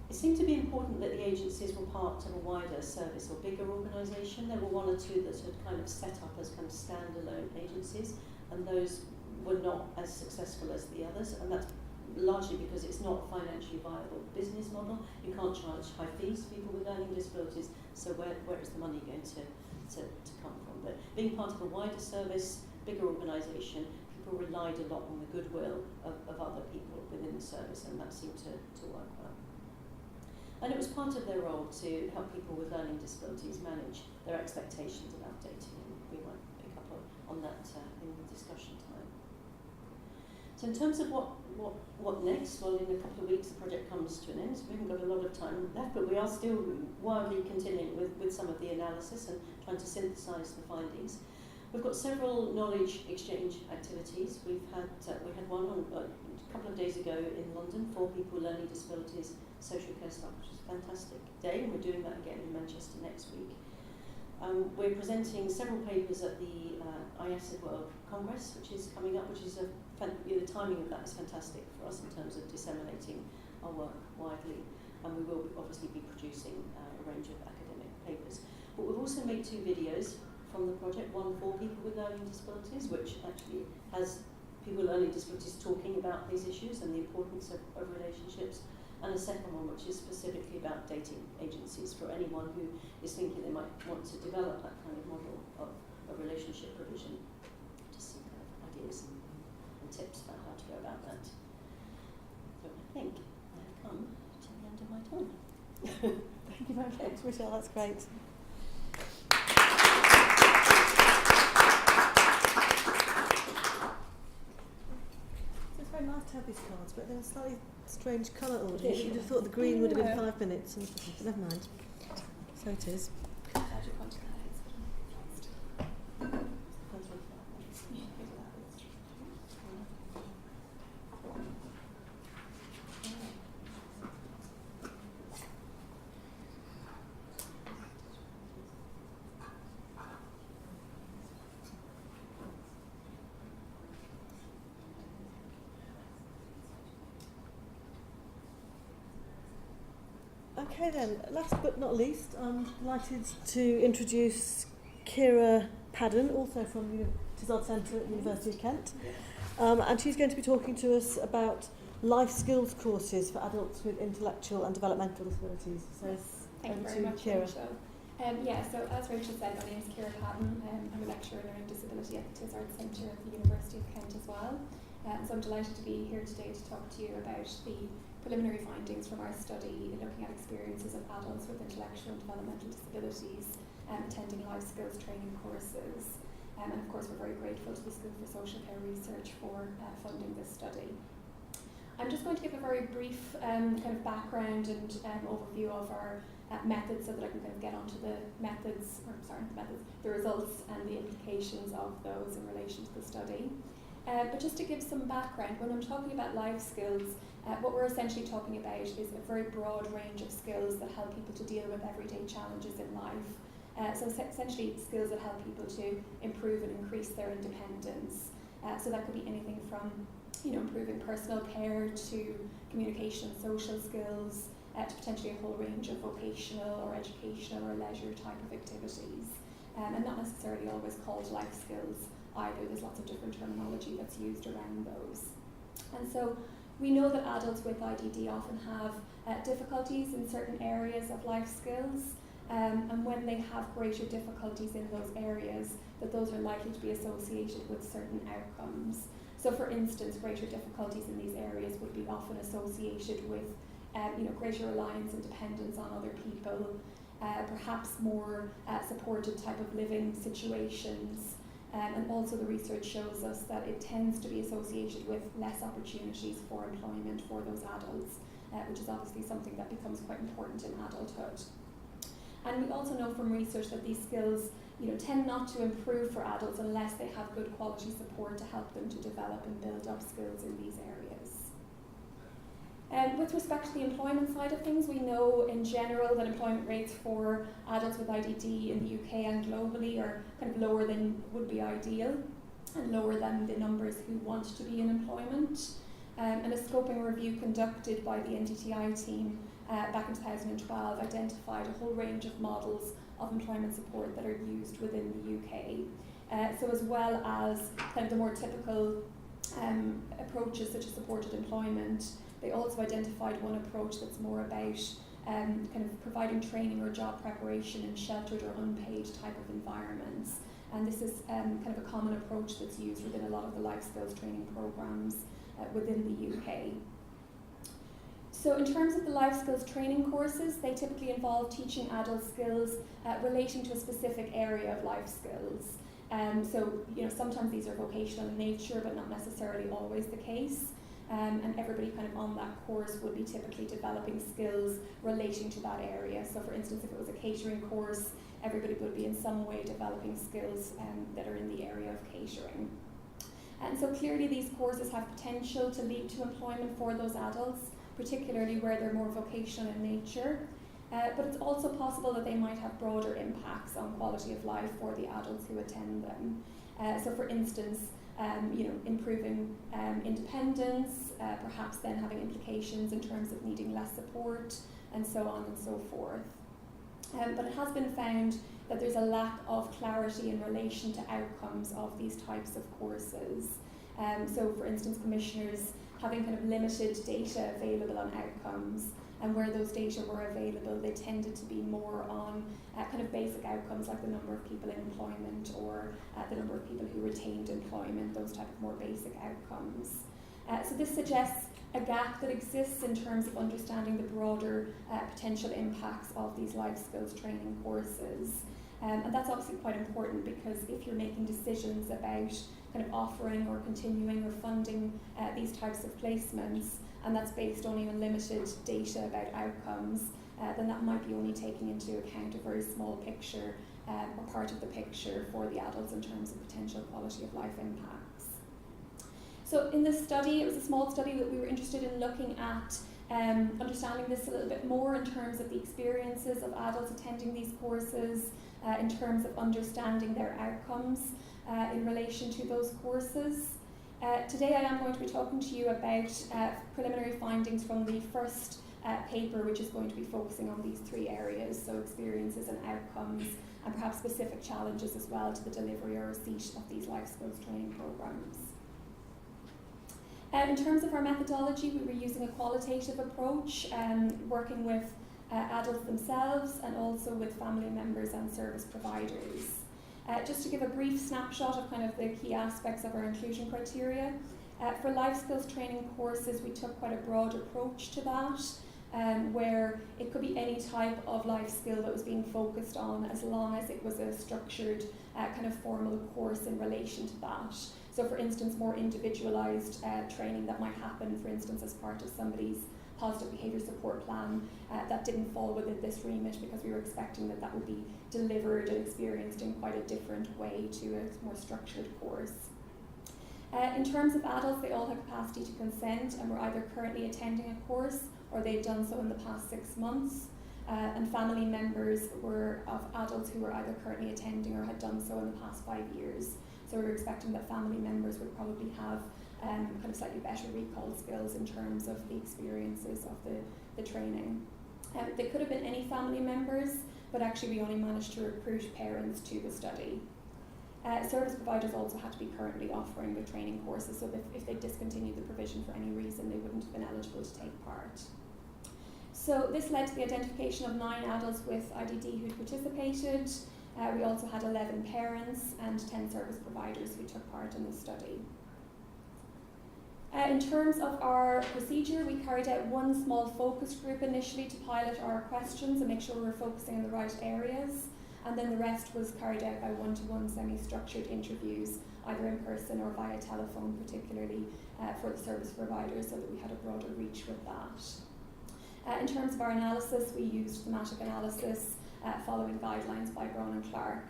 It seemed to be important that the agencies were part of a wider service or bigger organisation. There were one or two that had kind of set up as kind of standalone agencies, and those were not as successful as the others, and that's largely because it's not a financially viable business model. You can't charge high fees to people with learning disabilities, so where is the money going to come from? But being part of a wider service, bigger organisation, people relied a lot on the goodwill of other people within the service, and that seemed to work well. And it was part of their role to help people with learning disabilities manage their expectations about dating, and we won't pick up on that in the discussion time. So in terms of what next, well, in a couple of weeks the project comes to an end, so we haven't got a lot of time left, but we are still wildly continuing with some of the analysis and trying to synthesise the findings. We've got several knowledge exchange activities. We had one on a couple of days ago in London for people with learning disabilities, social care staff, which was a fantastic day, and we're doing that again in Manchester next week. We're presenting several papers at the IASID World Congress, which is coming up, which is the timing of that is fantastic for us in terms of disseminating our work widely, and we will obviously be producing a range of academic papers. But we've also made 2 videos from the project, one for people with learning disabilities, which actually has people with learning disabilities talking about these issues and the importance of relationships. And a second one, which is specifically about dating agencies for anyone who is thinking they might want to develop that kind of model of relationship provision. Just some kind of ideas and tips about how to go about that. So I think I have come to the end of my time. Thank you very much, Michelle, that's great. It's very nice to have these cards, but they're a slightly strange colour order. You'd have thought the green would have been 5 minutes. And never mind. So it is. Okay then, last but not least, I'm delighted to introduce Kira Padden, also from the Tizard Centre at the University of Kent. And she's going to be talking to us about life skills courses for adults with intellectual and developmental disabilities. So, Thank you very much, Kira. Rachel. So as Rachel said, my name is Kira Padden. I'm a lecturer in learning disability at the Tizard Centre at the University of Kent as well. So I'm delighted to be here today to talk to you about the preliminary findings from our study looking at experiences of adults with intellectual and developmental disabilities attending life skills training courses. And of course we're very grateful to the School for Social Care Research for funding this study. I'm just going to give a very brief kind of background and overview of our methods so that I can kind of get onto the the results and the implications of those in relation to the study. But just to give some background, when I'm talking about life skills, what we're essentially talking about is a very broad range of skills that help people to deal with everyday challenges in life. So essentially skills that help people to improve and increase their independence. So that could be anything from improving personal care to communication and social skills to potentially a whole range of vocational or educational or leisure type of activities. And not necessarily always called life skills either. There's lots of different terminology that's used around those. And so we know that adults with IDD often have difficulties in certain areas of life skills, and when they have greater difficulties in those areas, that those are likely to be associated with certain outcomes. So for instance, greater difficulties in these areas would be often associated with greater reliance and dependence on other people, perhaps more supported type of living situations. And also the research shows us that it tends to be associated with less opportunities for employment for those adults, which is obviously something that becomes quite important in adulthood. And we also know from research that these skills tend not to improve for adults unless they have good quality support to help them to develop and build up skills in these areas. With respect to the employment side of things, we know in general that employment rates for adults with IDD in the UK and globally are kind of lower than would be ideal and lower than the numbers who want to be in employment. And a scoping review conducted by the NDTI team back in 2012 identified a whole range of models of employment support that are used within the UK. So as well as kind of the more typical approaches such as supported employment, they also identified one approach that's more about kind of providing training or job preparation in sheltered or unpaid type of environments. And this is kind of a common approach that's used within a lot of the life skills training programs within the UK. So in terms of the life skills training courses, they typically involve teaching adult skills relating to a specific area of life skills. So sometimes these are vocational in nature, but not necessarily always the case. And everybody kind of on that course would be typically developing skills relating to that area. So for instance, if it was a catering course, everybody would be in some way developing skills that are in the area of catering. And so clearly these courses have potential to lead to employment for those adults, particularly where they're more vocational in nature. But it's also possible that they might have broader impacts on quality of life for the adults who attend them. So for instance, improving independence, perhaps then having implications in terms of needing less support, and so on and so forth. But it has been found that there's a lack of clarity in relation to outcomes of these types of courses. So for instance, commissioners having kind of limited data available on outcomes, and where those data were available, they tended to be more on kind of basic outcomes like the number of people in employment or the number of people who retained employment, those type of more basic outcomes. So this suggests a gap that exists in terms of understanding the broader potential impacts of these life skills training courses. And that's obviously quite important, because if you're making decisions about kind of offering or continuing or funding these types of placements, and that's based only on limited data about outcomes, then that might be only taking into account a very small picture or part of the picture for the adults in terms of potential quality of life impacts. So in this study, it was a small study that we were interested in looking at understanding this a little bit more in terms of the experiences of adults attending these courses, in terms of understanding their outcomes in relation to those courses. Today I am going to be talking to you about preliminary findings from the first paper, which is going to be focusing on these three areas, so experiences and outcomes, and perhaps specific challenges as well to the delivery or receipt of these life skills training programs. In terms of our methodology, we were using a qualitative approach, working with adults themselves and also with family members and service providers. Just to give a brief snapshot of kind of the key aspects of our inclusion criteria, for life skills training courses we took quite a broad approach to that, where it could be any type of life skill that was being focused on, as long as it was a structured kind of formal course in relation to that. So for instance, more individualised training that might happen, for instance, as part of somebody's positive behaviour support plan, that didn't fall within this remit, because we were expecting that that would be delivered and experienced in quite a different way to a more structured course. In terms of adults, they all had capacity to consent and were either currently attending a course or they'd done so in the past 6 months. And family members were of adults who were either currently attending or had done so in the past 5 years. So we were expecting that family members would probably have kind of slightly better recall skills in terms of the experiences of the training. They could have been any family members, but actually we only managed to recruit parents to the study. Service providers also had to be currently offering the training courses, so if they discontinued the provision for any reason, they wouldn't have been eligible to take part. So this led to the identification of 9 adults with IDD who participated. We also had 11 parents and 10 service providers who took part in the study. In terms of our procedure, we carried out one small focus group initially to pilot our questions and make sure we were focusing in the right areas, and then the rest was carried out by one-to-one semi-structured interviews, either in person or via telephone, particularly for the service providers, so that we had a broader reach with that. In terms of our analysis, we used thematic analysis following guidelines by Brown and Clark,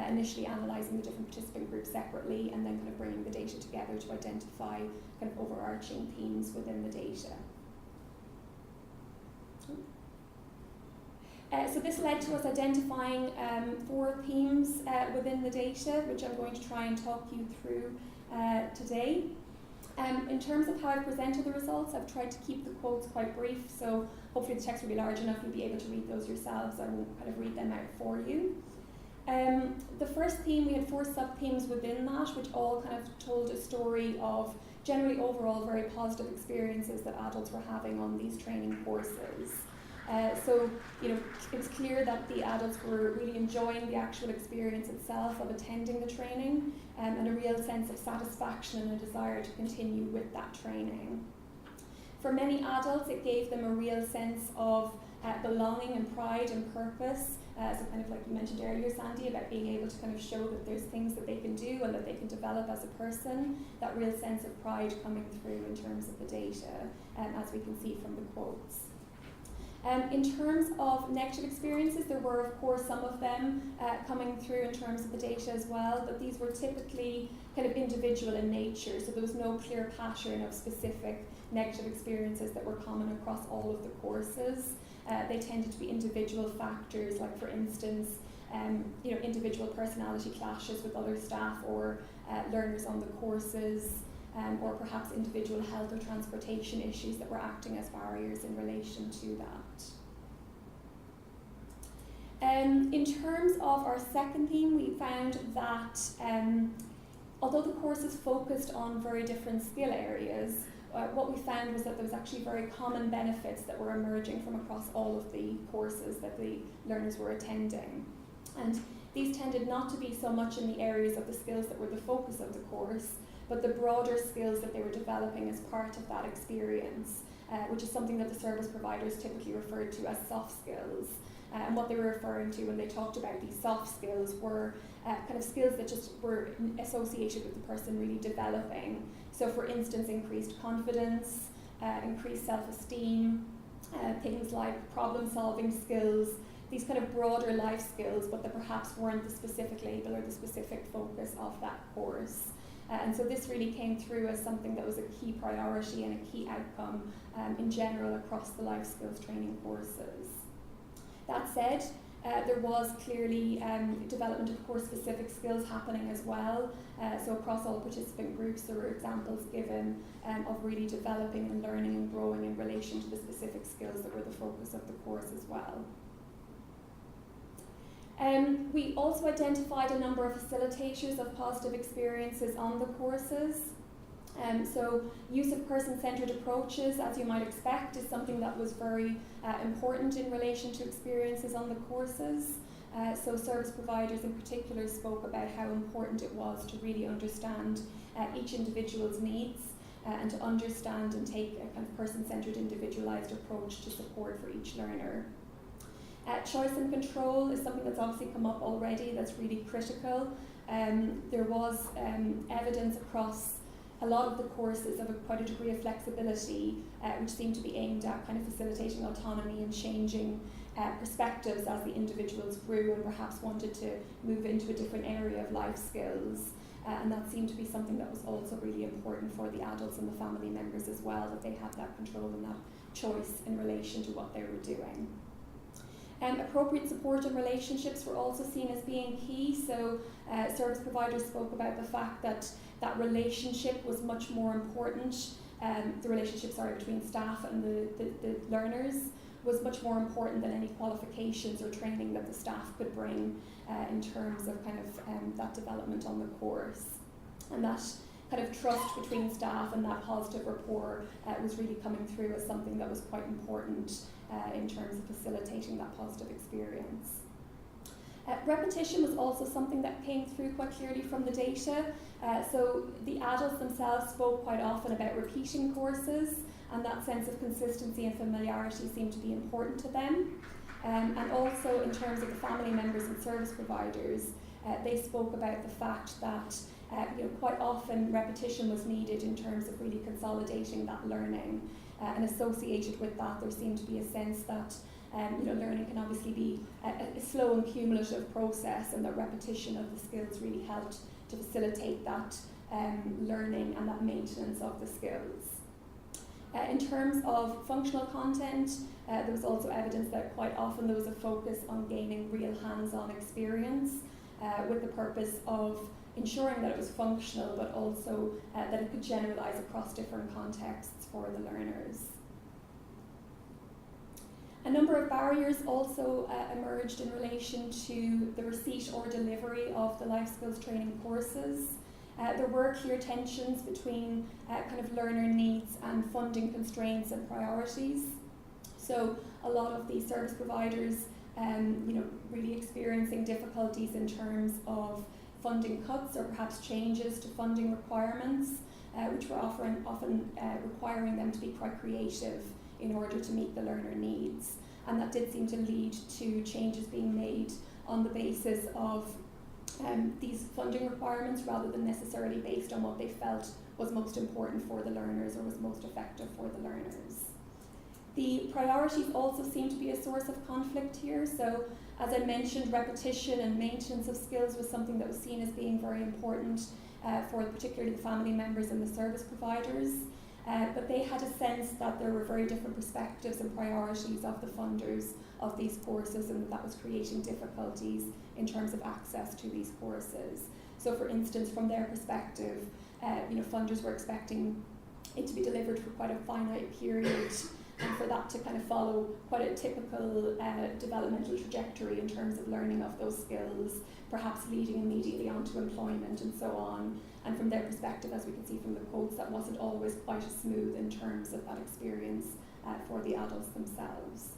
initially analysing the different participant groups separately and then kind of bringing the data together to identify kind of overarching themes within the data. So this led to us identifying 4 themes within the data, which I'm going to try and talk you through today. In terms of how I presented the results, I've tried to keep the quotes quite brief, so hopefully the text will be large enough you'll be able to read those yourselves. I won't kind of read them out for you. The first theme, we had 4 sub-themes within that, which all kind of told a story of generally overall very positive experiences that adults were having on these training courses. So, it was clear that the adults were really enjoying the actual experience itself of attending the training, and a real sense of satisfaction and a desire to continue with that training. For many adults, it gave them a real sense of belonging and pride and purpose. So kind of like you mentioned earlier, Sandy, about being able to kind of show that there's things that they can do and that they can develop as a person, that real sense of pride coming through in terms of the data, as we can see from the quotes. In terms of negative experiences, there were of course some of them coming through in terms of the data as well, but these were typically kind of individual in nature, so there was no clear pattern of specific negative experiences that were common across all of the courses. They tended to be individual factors, like for instance, individual personality clashes with other staff or learners on the courses, or perhaps individual health or transportation issues that were acting as barriers in relation to that. In terms of our second theme, we found that although the courses focused on very different skill areas, what we found was that there was actually very common benefits that were emerging from across all of the courses that the learners were attending. And these tended not to be so much in the areas of the skills that were the focus of the course, but the broader skills that they were developing as part of that experience, which is something that the service providers typically referred to as soft skills. And what they were referring to when they talked about these soft skills were kind of skills that just were associated with the person really developing. So for instance, increased confidence, increased self-esteem, things like problem-solving skills, these kind of broader life skills, but that perhaps weren't the specific label or the specific focus of that course. And so this really came through as something that was a key priority and a key outcome in general across the life skills training courses. That said, there was clearly development of course-specific skills happening as well. So across all participant groups, there were examples given of really developing and learning and growing in relation to the specific skills that were the focus of the course as well. We also identified a number of facilitators of positive experiences on the courses. So use of person-centred approaches, as you might expect, is something that was very important in relation to experiences on the courses. So service providers in particular spoke about how important it was to really understand each individual's needs and to understand and take a kind of person-centred individualised approach to support for each learner. Choice and control is something that's obviously come up already that's really critical. There was evidence across a lot of the courses of quite a degree of flexibility, which seemed to be aimed at kind of facilitating autonomy and changing perspectives as the individuals grew and perhaps wanted to move into a different area of life skills. And that seemed to be something that was also really important for the adults and the family members as well, that they had that control and that choice in relation to what they were doing. Appropriate support and relationships were also seen as being key. So service providers spoke about the fact that that relationship was much more important. The relationship between staff and the learners was much more important than any qualifications or training that the staff could bring in terms of kind of that development on the course. And that kind of trust between staff and that positive rapport was really coming through as something that was quite important in terms of facilitating that positive experience. Repetition was also something that came through quite clearly from the data. So the adults themselves spoke quite often about repeating courses, and that sense of consistency and familiarity seemed to be important to them. And also in terms of the family members and service providers, they spoke about the fact that quite often repetition was needed in terms of really consolidating that learning. And associated with that, there seemed to be a sense that learning can obviously be a slow and cumulative process, and that repetition of the skills really helped to facilitate that learning and that maintenance of the skills. In terms of functional content, there was also evidence that quite often there was a focus on gaining real hands-on experience with the purpose of ensuring that it was functional, but also that it could generalise across different contexts for the learners. A number of barriers also emerged in relation to the receipt or delivery of the life skills training courses. There were clear tensions between kind of learner needs and funding constraints and priorities. So a lot of the service providers really experiencing difficulties in terms of funding cuts or perhaps changes to funding requirements, which were often requiring them to be quite creative in order to meet the learner needs. And that did seem to lead to changes being made on the basis of these funding requirements rather than necessarily based on what they felt was most important for the learners or was most effective for the learners. The priorities also seem to be a source of conflict here. So as I mentioned, repetition and maintenance of skills was something that was seen as being very important for particularly the family members and the service providers. But they had a sense that there were very different perspectives and priorities of the funders of these courses, and that was creating difficulties in terms of access to these courses. So for instance, from their perspective, funders were expecting it to be delivered for quite a finite period, and for that to kind of follow quite a typical developmental trajectory in terms of learning of those skills, perhaps leading immediately onto employment and so on. And from their perspective, as we can see from the quotes, that wasn't always quite as smooth in terms of that experience for the adults themselves.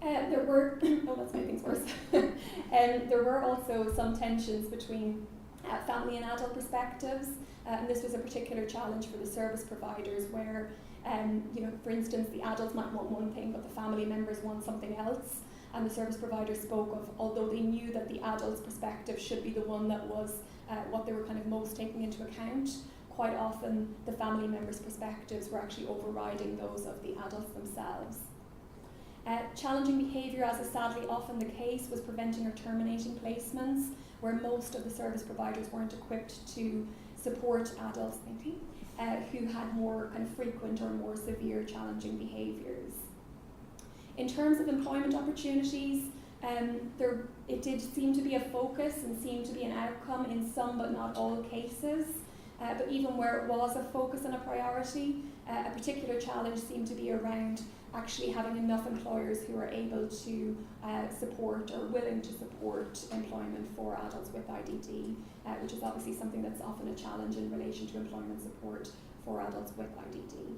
There were, oh, that's made things worse. There were also some tensions between family and adult perspectives, and this was a particular challenge for the service providers where, for instance, the adults might want one thing, but the family members want something else. And the service provider spoke of, although they knew that the adult's perspective should be the one that was what they were kind of most taking into account, quite often the family members' perspectives were actually overriding those of the adults themselves. Challenging behaviour, as is sadly often the case, was preventing or terminating placements, where most of the service providers weren't equipped to support adults who had more kind of frequent or more severe challenging behaviours. In terms of employment opportunities, it did seem to be a focus and seemed to be an outcome in some but not all cases. But even where it was a focus and a priority, a particular challenge seemed to be around actually having enough employers who are able to support or willing to support employment for adults with IDD, which is obviously something that's often a challenge in relation to employment support for adults with IDD.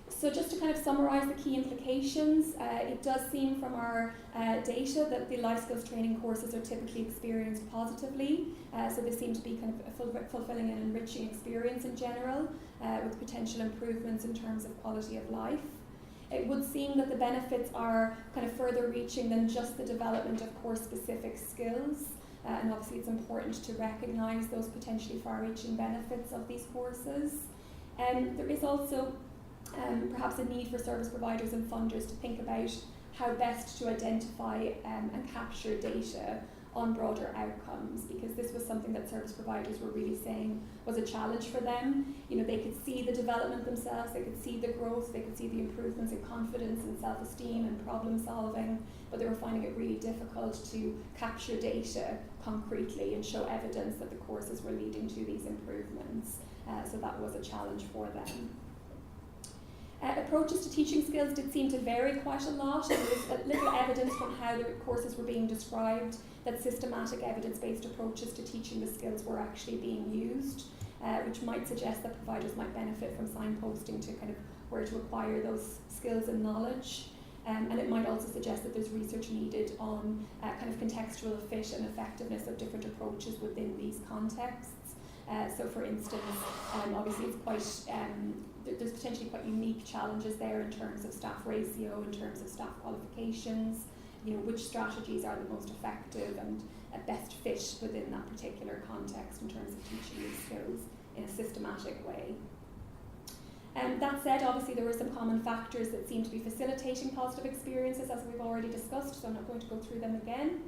So just to kind of summarise the key implications, it does seem from our data that the life skills training courses are typically experienced positively. So they seem to be kind of a fulfilling and enriching experience in general, with potential improvements in terms of quality of life. It would seem that the benefits are kind of further reaching than just the development of course-specific skills. And obviously it's important to recognise those potentially far-reaching benefits of these courses. There is also perhaps a need for service providers and funders to think about how best to identify and capture data on broader outcomes, because this was something that service providers were really saying was a challenge for them. They could see the development themselves, they could see the growth, they could see the improvements in confidence and self-esteem and problem solving, but they were finding it really difficult to capture data concretely and show evidence that the courses were leading to these improvements. So that was a challenge for them. Approaches to teaching skills did seem to vary quite a lot. There was little evidence from how the courses were being described that systematic evidence-based approaches to teaching the skills were actually being used, which might suggest that providers might benefit from signposting to kind of where to acquire those skills and knowledge. And it might also suggest that there's research needed on kind of contextual fit and effectiveness of different approaches within these contexts. So for instance, obviously it's quite, there's potentially quite unique challenges there in terms of staff ratio, in terms of staff qualifications, which strategies are the most effective and best fit within that particular context in terms of teaching these skills in a systematic way. That said, obviously there were some common factors that seem to be facilitating positive experiences, as we've already discussed, so I'm not going to go through them again.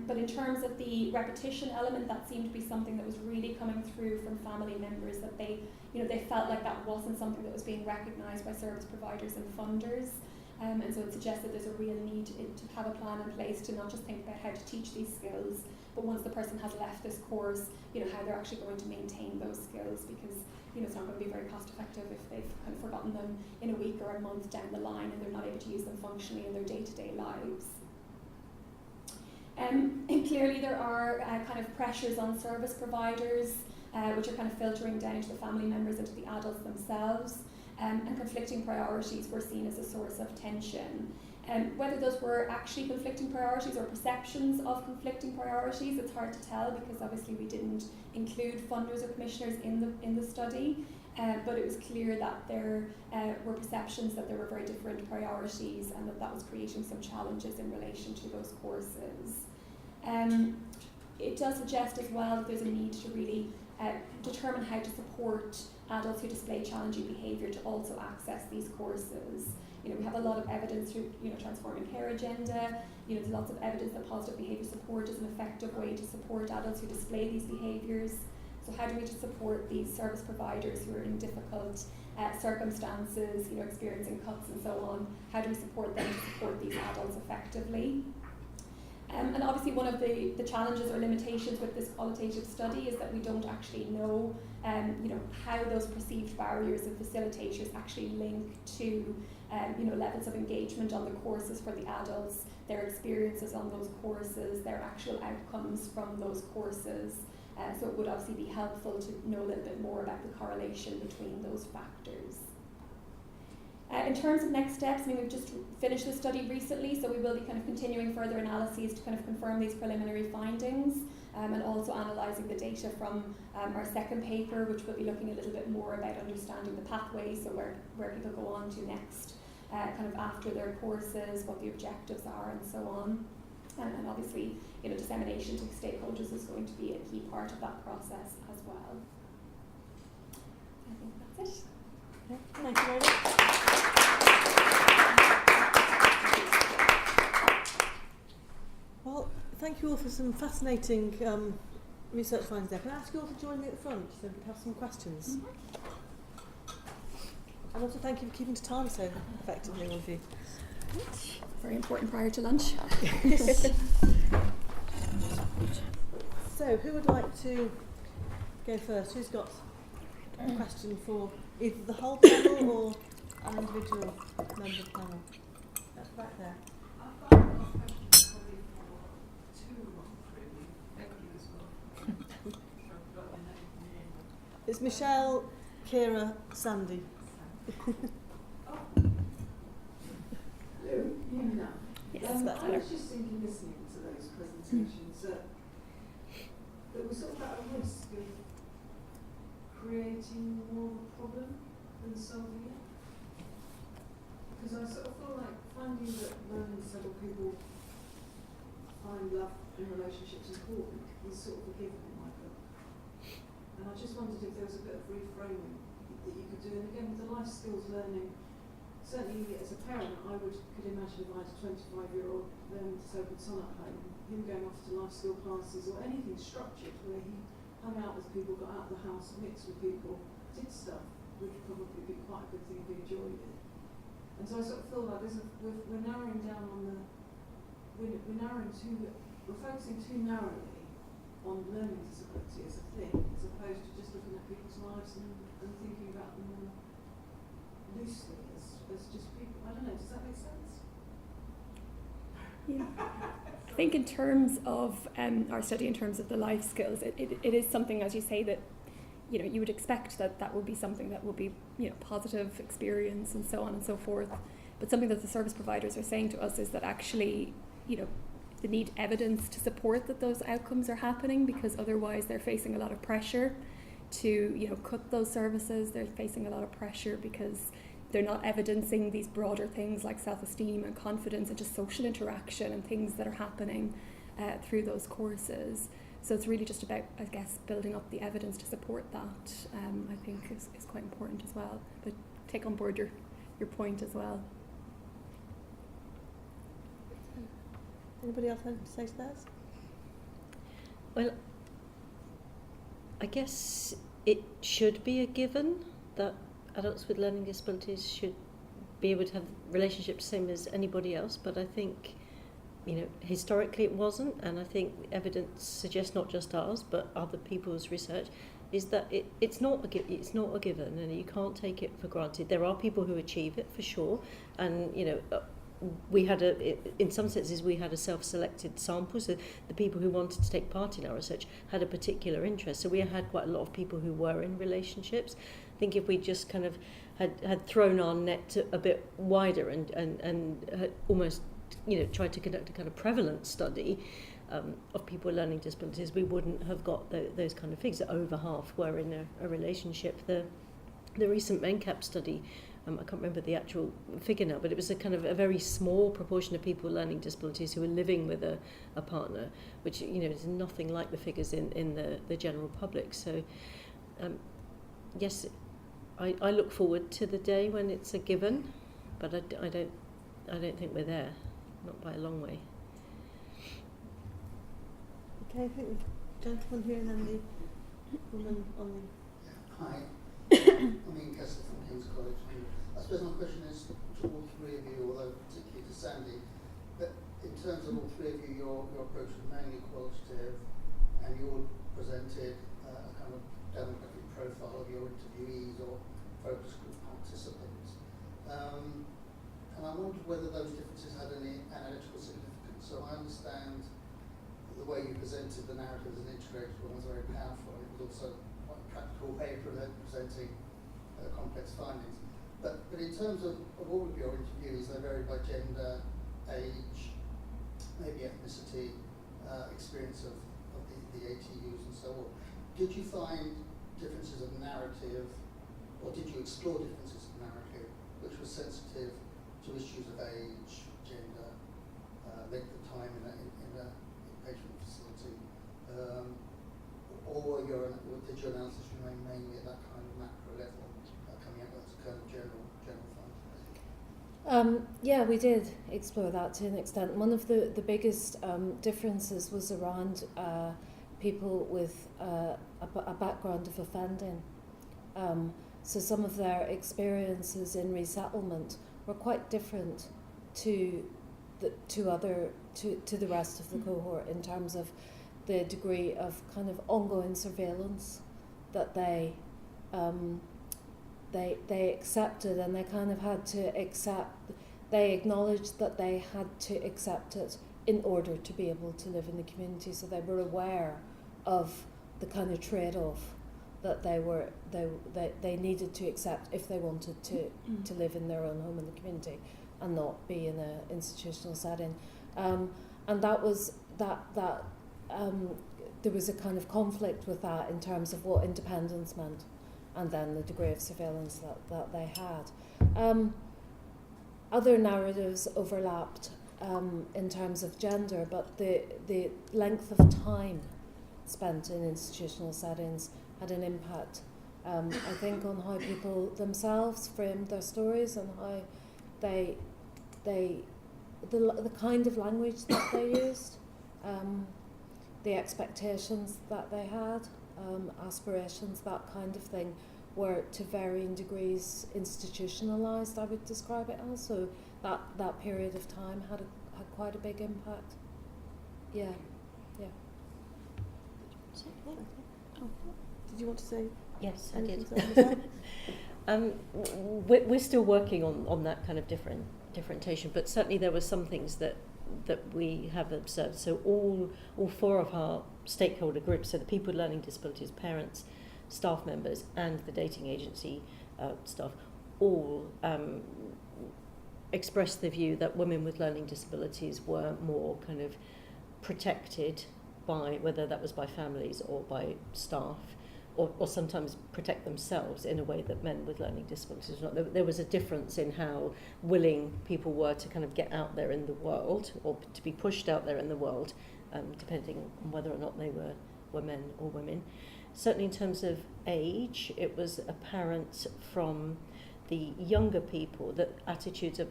But in terms of the repetition element, that seemed to be something that was really coming through from family members, that they felt like that wasn't something that was being recognised by service providers and funders. And so it suggests that there's a real need to have a plan in place to not just think about how to teach these skills, but once the person has left this course, how they're actually going to maintain those skills, because it's not going to be very cost effective if they've kind of forgotten them in a week or a month down the line and they're not able to use them functionally in their day-to-day lives. And clearly there are kind of pressures on service providers, which are kind of filtering down to the family members and to the adults themselves, and conflicting priorities were seen as a source of tension. Whether those were actually conflicting priorities or perceptions of conflicting priorities, it's hard to tell, because obviously we didn't include funders or commissioners in the study, but it was clear that there were perceptions that there were very different priorities and that was creating some challenges in relation to those courses. It does suggest as well that there's a need to really determine how to support adults who display challenging behaviour to also access these courses. We have a lot of evidence through Transforming Care Agenda. There's lots of evidence that positive behaviour support is an effective way to support adults who display these behaviours. So how do we support these service providers who are in difficult circumstances, experiencing cuts and so on? How do we support them to support these adults effectively? And obviously one of the challenges or limitations with this qualitative study is that we don't actually know, how those perceived barriers of facilitators actually link to, levels of engagement on the courses for the adults, their experiences on those courses, their actual outcomes from those courses. So it would obviously be helpful to know a little bit more about the correlation between those factors. In terms of next steps, we've just finished the study recently, so we will be kind of continuing further analyses to kind of confirm these preliminary findings, and also analysing the data from our second paper, which will be looking a little bit more about understanding the pathways, so where people go on to next, kind of after their courses, what the objectives are, and so on. And obviously, dissemination to stakeholders is going to be a key part of that process as well. I think that's it. Okay, thank you very much. Well, thank you all for some fascinating research findings there. Can I ask you all to join me at the front so we can have some questions? And also thank you for keeping to time so effectively, all of you. Very important prior to lunch. So, who would like to go first? Who's got a question for either the whole panel or an individual member of the panel? That's right there. I've got a question probably for two really. Becky as well. I've got your name. It's Michelle, Kira, Sandy. Hello, you hear me now? Yes, that's I better. was just thinking, listening to those presentations, that we're sort of at a risk of creating more of a problem than solving it. Because I sort of feel like finding that learning disabled people find love in relationships important is sort of a given in my book. And I just wondered if there was a bit of reframing that you could do. And again, with the life skills learning, certainly as a parent, I could imagine if I had a 25-year-old learning disabled son at home, him going off to life skill classes or anything structured where he hung out with people, got out of the house, mixed with people, did stuff, would probably be quite a good thing if he enjoyed it. And so I sort of feel like we're narrowing down on we're focusing too narrowly on learning disability as a thing, as opposed to just looking at people's lives and thinking about them more loosely as just people. I don't know, does that make sense? Yeah. I think in terms of our study, in terms of the life skills, it is something, as you say, that you would expect that will be something that will be positive experience and so on and so forth. But something that the service providers are saying to us is that actually they need evidence to support that those outcomes are happening, because otherwise they're facing a lot of pressure to cut those services. They're facing a lot of pressure because they're not evidencing these broader things like self-esteem and confidence and just social interaction and things that are happening through those courses. So it's really just about, I guess, building up the evidence to support that, I think is quite important as well. But take on board your point as well. Anybody else have anything to say to theirs? Well, I guess it should be a given that adults with learning disabilities should be able to have relationships the same as anybody else, but I think historically it wasn't, and I think evidence suggests, not just ours but other people's research, is that it's not a given, and you can't take it for granted. There are people who achieve it for sure, and we had in some senses we had a self-selected sample, so the people who wanted to take part in our research had a particular interest. So we had quite a lot of people who were in relationships. I think if we just kind of had thrown our net a bit wider and had almost tried to conduct a kind of prevalence study of people with learning disabilities, we wouldn't have got those kind of figures. Over half were in a relationship. The recent MENCAP study, I can't remember the actual figure now, but it was a kind of a very small proportion of people with learning disabilities who were living with a partner, which is nothing like the figures in the general public. So yes, I look forward to the day when it's a given, but I don't think we're there, not by a long way. Okay, I think the gentleman here and then the woman on the... Hi, I'm Ian Kessler from King's College. I suppose my question is to all three of you, although particularly to Sandy. But in terms of all three of you, your approach was mainly qualitative, and you all presented a kind of demographic profile of your interviewees or focus group participants. And I wondered whether those differences had any analytical significance. So I understand the way you presented the narrative as an integrated one was very powerful. It was also quite a practical way of presenting complex findings. But in terms of all of your interviewees, they varied by gender, age, maybe ethnicity, experience of the ATUs and so on. Did you find differences of narrative, or did you explore differences of narrative which were sensitive to issues of age, gender, length of time in a inpatient facility, or did your analysis remain mainly at that kind of macro level, coming out as a kind of general finding? Yeah, we did explore that to an extent. One of the biggest differences was around people with a background of offending. So some of their experiences in resettlement were quite different to the rest of the cohort in terms of the degree of kind of ongoing surveillance that they accepted, and they kind of had to accept. They acknowledged that they had to accept it in order to be able to live in the community. So they were aware of the kind of trade-off that they needed to accept if they wanted to live in their own home in the community and not be in an institutional setting. And that was there was a kind of conflict with that in terms of what independence meant, and then the degree of surveillance that they had. Other narratives overlapped in terms of gender, but the length of time spent in institutional settings had an impact, I think, on how people themselves framed their stories and how the kind of language that they used, the expectations that they had, aspirations, that kind of thing, were to varying degrees institutionalised, I would describe it as. So that period of time had quite a big impact. Yeah. Did you want to say? Yes, I anything did. on We're still working on that kind of differentiation, but certainly there were some things that we have observed. So all four of our stakeholder groups, so the people with learning disabilities, parents, staff members, and the dating agency staff, all expressed the view that women with learning disabilities were more kind of protected by, whether that was by families or by staff, or sometimes protect themselves in a way that men with learning disabilities were not. There was a difference in how willing people were to kind of get out there in the world, or to be pushed out there in the world, depending on whether or not they were men or women. Certainly in terms of age, it was apparent from the younger people that attitudes of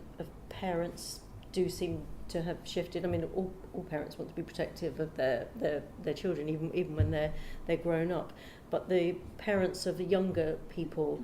parents do seem to have shifted. I mean, all parents want to be protective of their children, even when they're grown up. But the parents of the younger people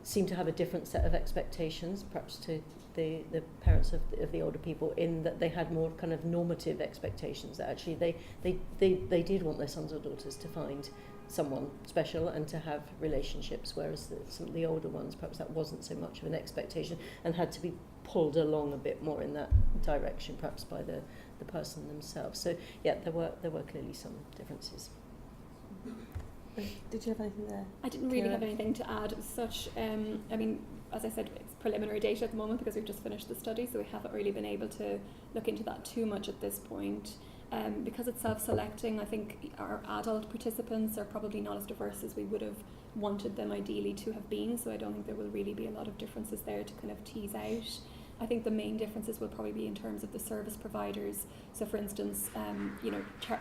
seem to have a different set of expectations, perhaps to the parents of the older people, in that they had more kind of normative expectations, that actually they did want their sons or daughters to find someone special and to have relationships, whereas some of the older ones, perhaps that wasn't so much of an expectation and had to be pulled along a bit more in that direction, perhaps by the person themselves. So yeah, there were clearly some differences. Did you have anything there? I didn't really have anything to add as such. I mean, as I said, it's preliminary data at the moment because we've just finished the study, so we haven't really been able to look into that too much at this point. Because it's self-selecting, I think our adult participants are probably not as diverse as we would have wanted them ideally to have been, so I don't think there will really be a lot of differences there to kind of tease out. I think the main differences will probably be in terms of the service providers. So for instance,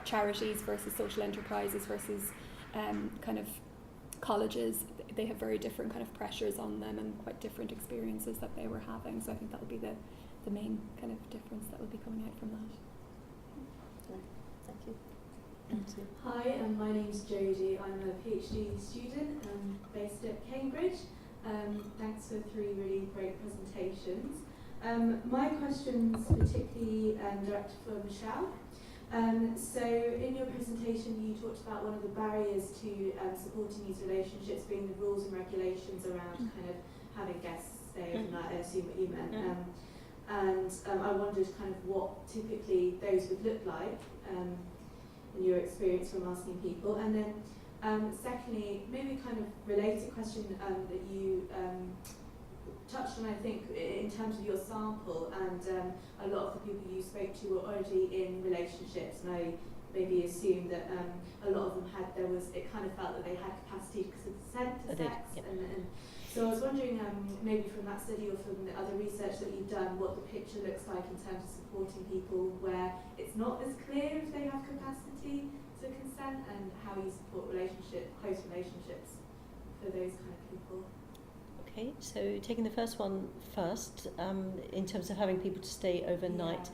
charities versus social enterprises versus kind of colleges, they have very different kind of pressures on them and quite different experiences that they were having. So I think that will be the main kind of difference that will be coming out from that. Thank you. Hi, my name's Jodie. I'm a PhD student based at Cambridge. Thanks for 3 really great presentations. My question's particularly directed for Michelle. So in your presentation you talked about one of the barriers to supporting these relationships being the rules and regulations around kind of having guests stay overnight. I assume what you meant. I wondered kind of what typically those would look like in your experience from asking people. And then secondly, maybe kind of related question that you touched on, I think, in terms of your sample, and a lot of the people you spoke to were already in relationships, and I maybe assumed that a lot of them it kind of felt that they had capacity because of consent to sex. Yep. And so I was wondering, maybe from that study or from the other research that you've done, what the picture looks like in terms of supporting people where it's not as clear if they have capacity to consent, and how you support close relationships for those kind of people. Okay, so taking the first one first, in terms of having people to stay overnight,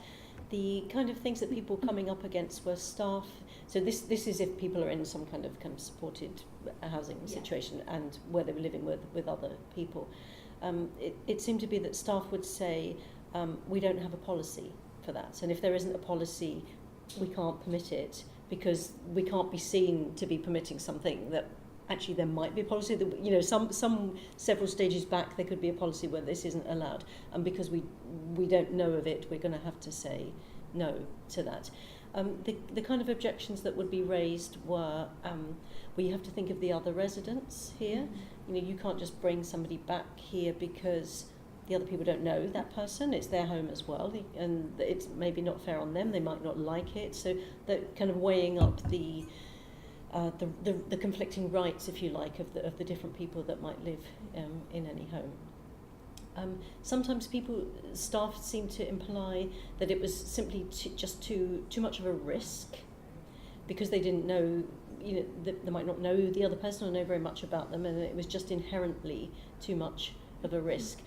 the kind of things that people were coming up against were staff. So this is if people are in some kind of supported housing situation and where they were living with other people. It seemed to be that staff would say, we don't have a policy for that, and if there isn't a policy, we can't permit it, because we can't be seen to be permitting something that actually there might be a policy that, you know, some several stages back there could be a policy where this isn't allowed, and because we don't know of it, we're going to have to say no to that. The kind of objections that would be raised were, well, you have to think of the other residents here. You know, you can't just bring somebody back here because the other people don't know that person. It's their home as well, and it's maybe not fair on them. They might not like it. So that kind of weighing up the conflicting rights, if you like, of the different people that might live in any home. Sometimes staff seem to imply that it was simply just too much of a risk, because they didn't know, you know, they might not know the other person or know very much about them, and it was just inherently too much of a risk.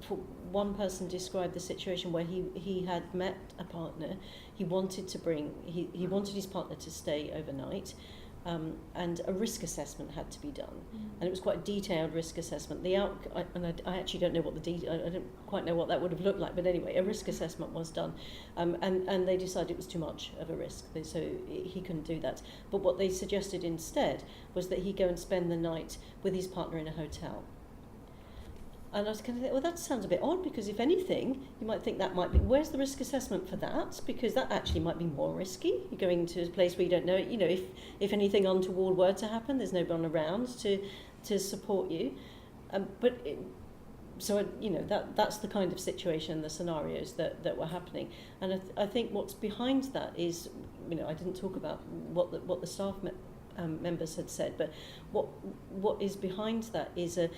For one person described the situation where he had met a partner, he wanted his partner to stay overnight, and a risk assessment had to be done, and it was quite a detailed risk assessment. I actually don't know what I don't quite know what that would have looked like, but anyway, a risk assessment was done, and they decided it was too much of a risk, so he couldn't do that. But what they suggested instead was that he go and spend the night with his partner in a hotel. And I was kind of thinking, well, that sounds a bit odd, because if anything, you might think that might be, where's the risk assessment for that? Because that actually might be more risky. You're going to a place where you don't know, you know, if anything untoward were to happen, there's no one around to support you. That's the kind of situation, the scenarios that were happening. And I think what's behind that is, you know, I didn't talk about what the staff members had said, but what is behind that is a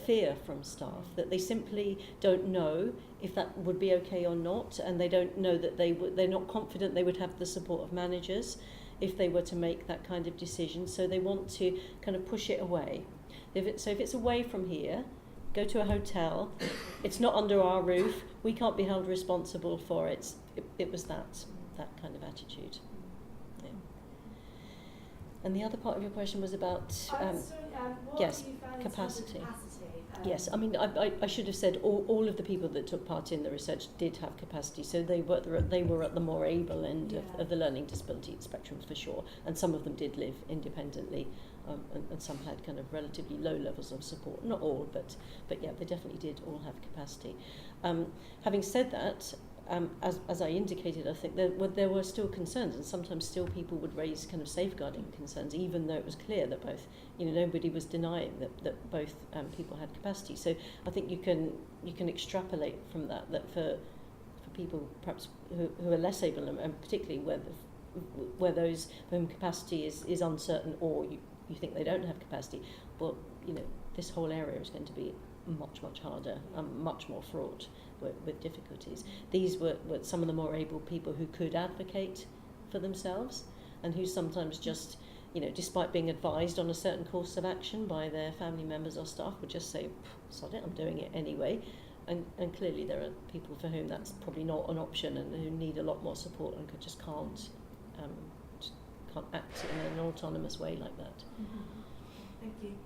fear from staff that they simply don't know if that would be okay or not, and they don't know that they're not confident they would have the support of managers if they were to make that kind of decision. So they want to kind of push it away. If it's away from here, go to a hotel. It's not under our roof. We can't be held responsible for it. It was that kind of attitude. And the other part of your question was about capacity. Yes, I mean, I should have said all of the people that took part in the research did have capacity, so they were at the more able end of the learning disability spectrum for sure, and some of them did live independently, and some had kind of relatively low levels of support. Not all, but yeah, they definitely did all have capacity. Having said that, as I indicated, I think there were still concerns, and sometimes still people would raise kind of safeguarding concerns, even though it was clear that both, you know, nobody was denying that both people had capacity. So I think you can extrapolate from that for people perhaps who are less able, and particularly where those for whom capacity is uncertain, or you think they don't have capacity, well, you know, this whole area is going to be much harder and much more fraught with difficulties. These were some of the more able people who could advocate for themselves, and who sometimes just, you know, despite being advised on a certain course of action by their family members or staff, would just say, sod it, I'm doing it anyway. And clearly there are people for whom that's probably not an option, and who need a lot more support and just can't act in an autonomous way like that. Thank you.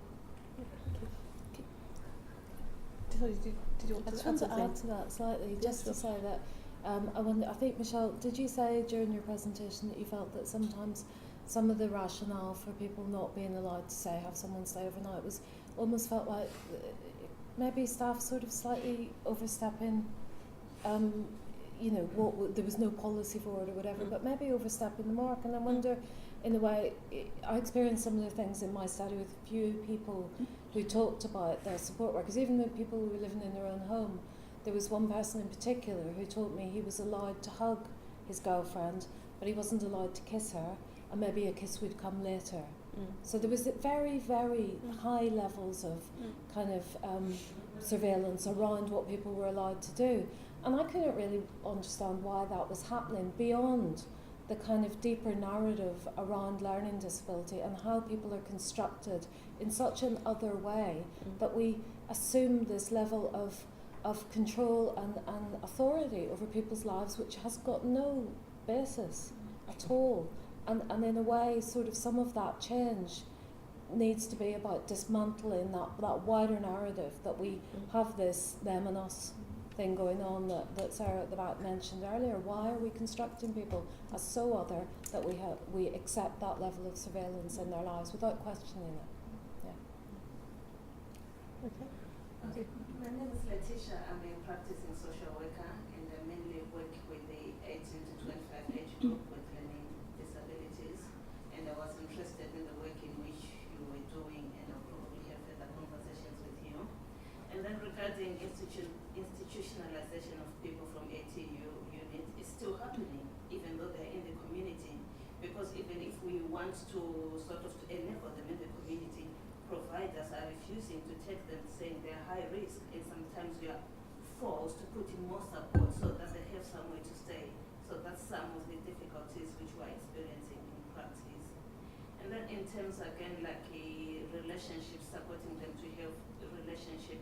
Did you want I to just add want to something? add to that slightly, Yes, just to sure. say that I think, Michelle, did you say during your presentation that you felt that sometimes some of the rationale for people not being allowed to say have someone stay overnight was almost felt like maybe staff sort of slightly overstepping, there was no policy for it or whatever, but maybe overstepping the mark. And I wonder, in a way, I experienced similar things in my study with a few people who talked about their support workers, even though people who were living in their own home. There was one person in particular who told me he was allowed to hug his girlfriend, but he wasn't allowed to kiss her, and maybe a kiss would come later. So there was very, very high levels of kind of surveillance around what people were allowed to do. And I couldn't really understand why that was happening beyond the kind of deeper narrative around learning disability and how people are constructed in such an other way that we assume this level of control and authority over people's lives, which has got no basis at all. And in a way, sort of some of that change needs to be about dismantling that wider narrative that we have this them and us thing going on that Sarah at the back mentioned earlier. Why are we constructing people as so other that we accept that level of surveillance in their lives without questioning it? Okay. My name is Letitia. I'm a practicing social worker and I mainly work with the 18 to 25 age group with learning disabilities. And I was interested in the work in which you were doing, and I'll probably have further conversations with you. And then regarding institutionalization of people from ATU unit, it's still happening, even though they're in the community. Because even if we want to sort of enable them in the community, providers are refusing to take them, saying they're high risk, and sometimes we are forced to put in more support so that they have somewhere to stay. So that's some of the difficulties which we're experiencing in practice. And then in terms, again, like a relationship, supporting them to have a relationship,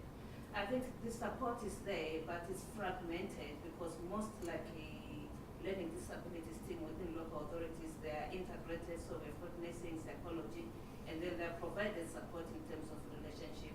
I think the support is there, but it's fragmented because most like a learning disabilities team within local authorities, they are integrated, so we've got nursing, psychology, and then they're provided support in terms of relationship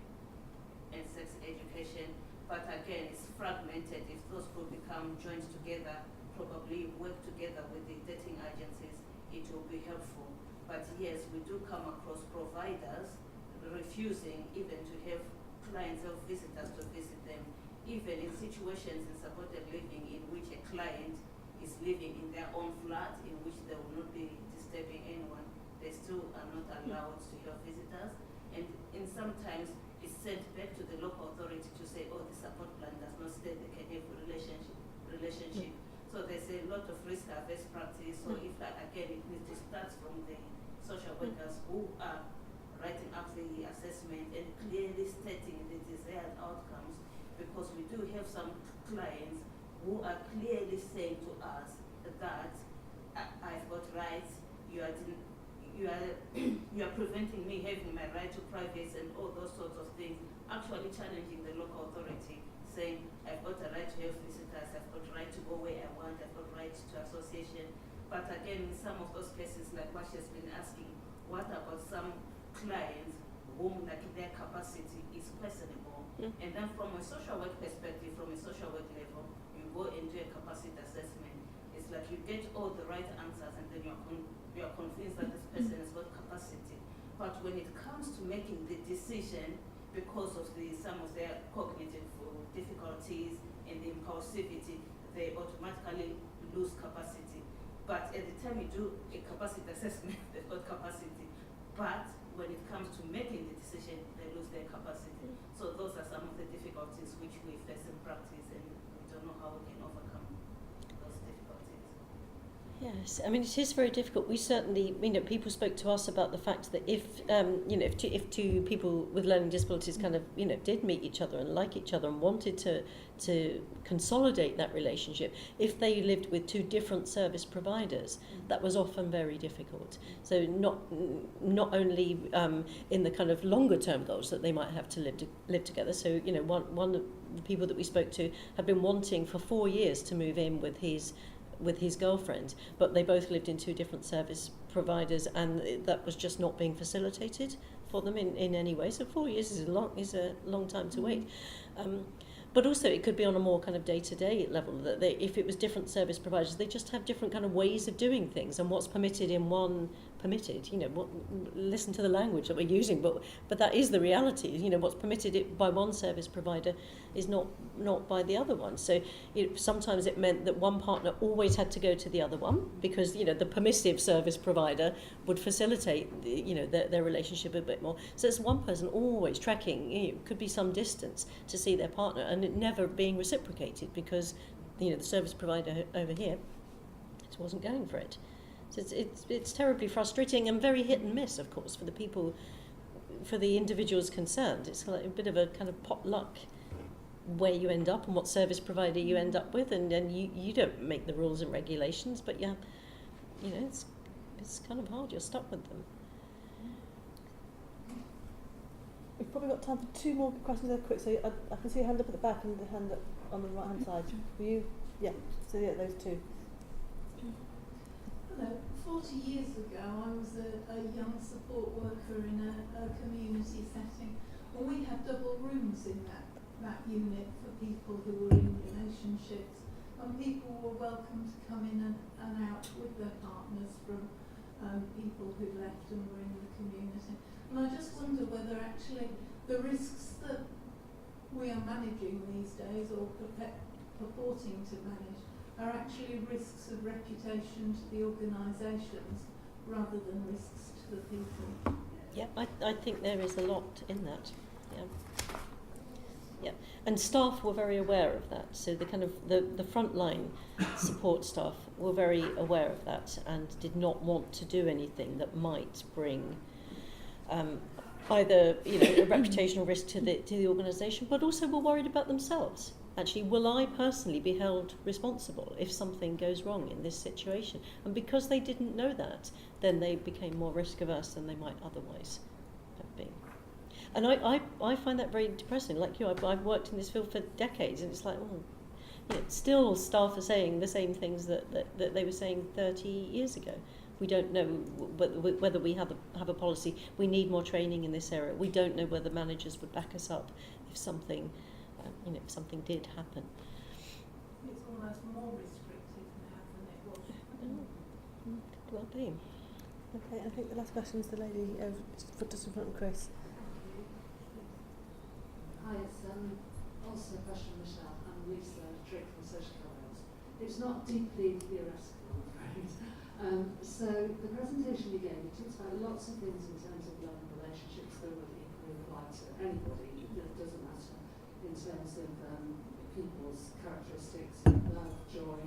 and sex education. But again, it's fragmented. If those could become joined together, probably work together with the dating agencies, it will be helpful. But yes, we do come across providers refusing even to have clients or visitors to visit them, even in situations in supported living in which a client is living in their own flat, in which they will not be disturbing anyone. They still are not allowed to have visitors, and sometimes it's sent back to the local authority to say, oh, the support plan does not state they can have a relationship. So there's a lot of risk-averse practice. So if again, it needs to start from the social workers who are writing up the assessment and clearly stating the desired outcomes, because we do have some clients who are clearly saying to us that I've got rights, you are preventing me having my right to privacy and all those sorts of things, actually challenging the local authority, saying I've got a right to have visitors, I've got a right to go where I want, I've got a right to association. But again, in some of those cases, like what she's been asking, what about some clients whom like their capacity is questionable? And then from a social work perspective, from a social work level, you go and do a capacity assessment. It's like you get all the right answers and then you are convinced that this person has got capacity. But when it comes to making the decision, because of some of their cognitive difficulties and the impulsivity, they automatically lose capacity. But at the time you do a capacity assessment, they've got capacity. But when it comes to making the decision, they lose their capacity. So those are some of the difficulties which we face in practice, and we don't know how we can overcome those difficulties. Yes, I mean it is very difficult. We certainly, people spoke to us about the fact that if two people with learning disabilities kind of, did meet each other and like each other and wanted to consolidate that relationship, if they lived with two different service providers, that was often very difficult. So not only in the kind of longer term goals that they might have to live together. So one of the people that we spoke to had been wanting for 4 years to move in with his girlfriend, but they both lived in two different service providers, and that was just not being facilitated for them in any way. So 4 years is a long time to wait. But also it could be on a more kind of day-to-day level, that if it was different service providers, they just have different kind of ways of doing things, and what's permitted in one permitted, listen to the language that we're using, but that is the reality. What's permitted by one service provider is not by the other one. So sometimes it meant that one partner always had to go to the other one, because the permissive service provider would facilitate their relationship a bit more. So it's one person always tracking, could be some distance to see their partner, and it never being reciprocated, because the service provider over here just wasn't going for it. So it's terribly frustrating and very hit and miss, of course, for the people, for the individuals concerned. It's like a bit of a kind of potluck where you end up and what service provider you end up with, and then you don't make the rules and regulations, but it's kind of hard. You're stuck with them. We've probably got time for 2 more questions there quick. So I can see a hand up at the back and the hand up on the right hand side. Were you? Yeah. So those 2. Hello. 40 years ago, I was a young support worker in a community setting, and we had double rooms in that unit for people who were in relationships, and people were welcome to come in and out with their partners from people who left and were in the community. And I just wonder whether actually the risks that we are managing these days, or purporting to manage, are actually risks of reputation to the organisations rather than risks to the people. Yeah, I think there is a lot in that. Yeah, and staff were very aware of that. So the kind of the frontline support staff were very aware of that and did not want to do anything that might bring either a reputational risk to the organisation, but also were worried about themselves. Actually, will I personally be held responsible if something goes wrong in this situation? And because they didn't know that, then they became more risk averse than they might otherwise have been. And I find that very depressing. Like you, I've worked in this field for decades, and it's like, still staff are saying the same things that they were saying 30 years ago. We don't know whether we have a policy. We need more training in this area. We don't know whether managers would back us up if something if something did happen. It's almost more restrictive now than it was. Could well be. Okay, I think the last question is the lady just in front of Chris. Hi, it's also a question, Michelle. I'm Lisa Trick from Social Careers. It's not deeply theoretical, I'm afraid. So the presentation you gave, you talked about lots of things in terms of learning relationships that would equally apply to anybody. It doesn't matter in terms of people's characteristics, love, joy,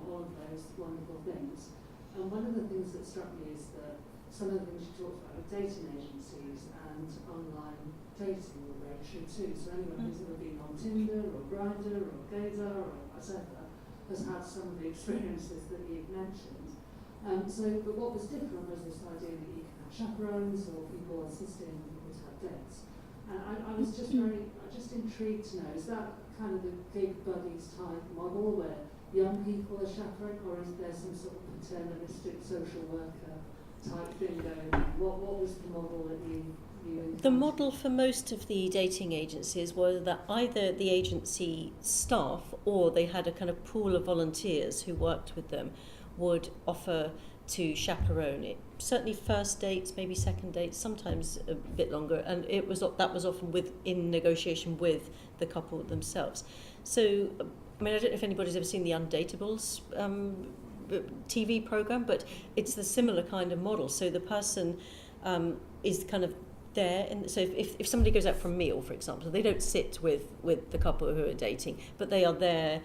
all of those wonderful things. And one of the things that struck me is that some of the things you talked about with dating agencies and online dating were very true too. So anyone who's ever been on Tinder or Grindr or Gaydar or whatever has had some of the experiences that you've mentioned. But what was different was this idea that you can have chaperones or people assisting people to have dates. And I was just intrigued to know, is that kind of the gig buddies type model where young people are chaperoned, or is there some sort of paternalistic social worker type thing going on? What was the model that you encountered? The model for most of the dating agencies was that either the agency staff or they had a kind of pool of volunteers who worked with them would offer to chaperone it. Certainly first dates, maybe second dates, sometimes a bit longer, and that was often in negotiation with the couple themselves. So, I don't know if anybody's ever seen the Undateables TV program, but it's the similar kind of model. So the person is kind of there, and so if somebody goes out for a meal, for example, they don't sit with the couple who are dating, but they are there,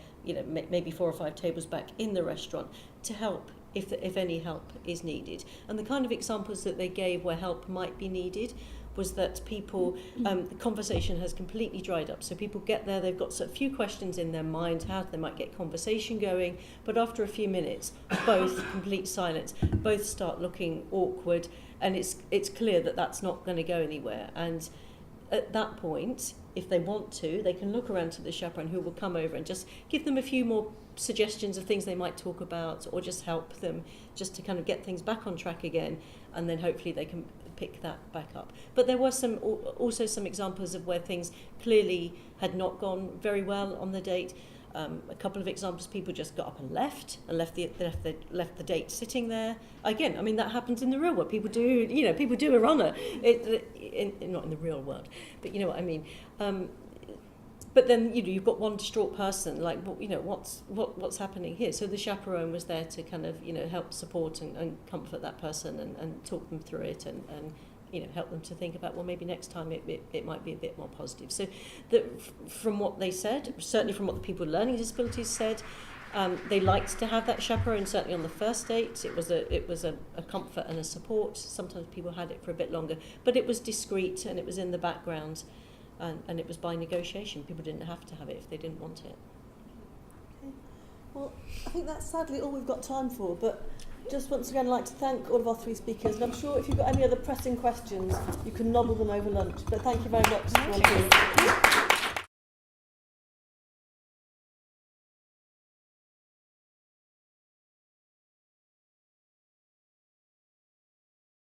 maybe 4 or 5 tables back in the restaurant to help if any help is needed. And the kind of examples that they gave where help might be needed was that people, the conversation has completely dried up. So people get there, they've got a few questions in their mind, how they might get conversation going, but after a few minutes, both complete silence, both start looking awkward, and it's clear that that's not going to go anywhere. And at that point, if they want to, they can look around to the chaperone who will come over and just give them a few more suggestions of things they might talk about, or just help them just to kind of get things back on track again, and then hopefully they can pick that back up. But there were also some examples of where things clearly had not gone very well on the date. A couple of examples, people just got up and left the date sitting there. Again, I mean, that happens in the real world. People do a runner. Not in the real world, but you know what I mean. But then you've got one distraught person, like what's happening here? So the chaperone was there to kind of help support and comfort that person and talk them through it and help them to think about, well, maybe next time it might be a bit more positive. So from what they said, certainly from what the people with learning disabilities said, they liked to have that chaperone, certainly on the first date. It was a comfort and a support. Sometimes people had it for a bit longer, but it was discreet and it was in the background, and it was by negotiation. People didn't have to have it if they didn't want it. Okay. Well, I think that's sadly all we've got time for, but just once again I'd like to thank all of our three speakers, and I'm sure if you've got any other pressing questions you can nobble them over lunch, but thank you very much.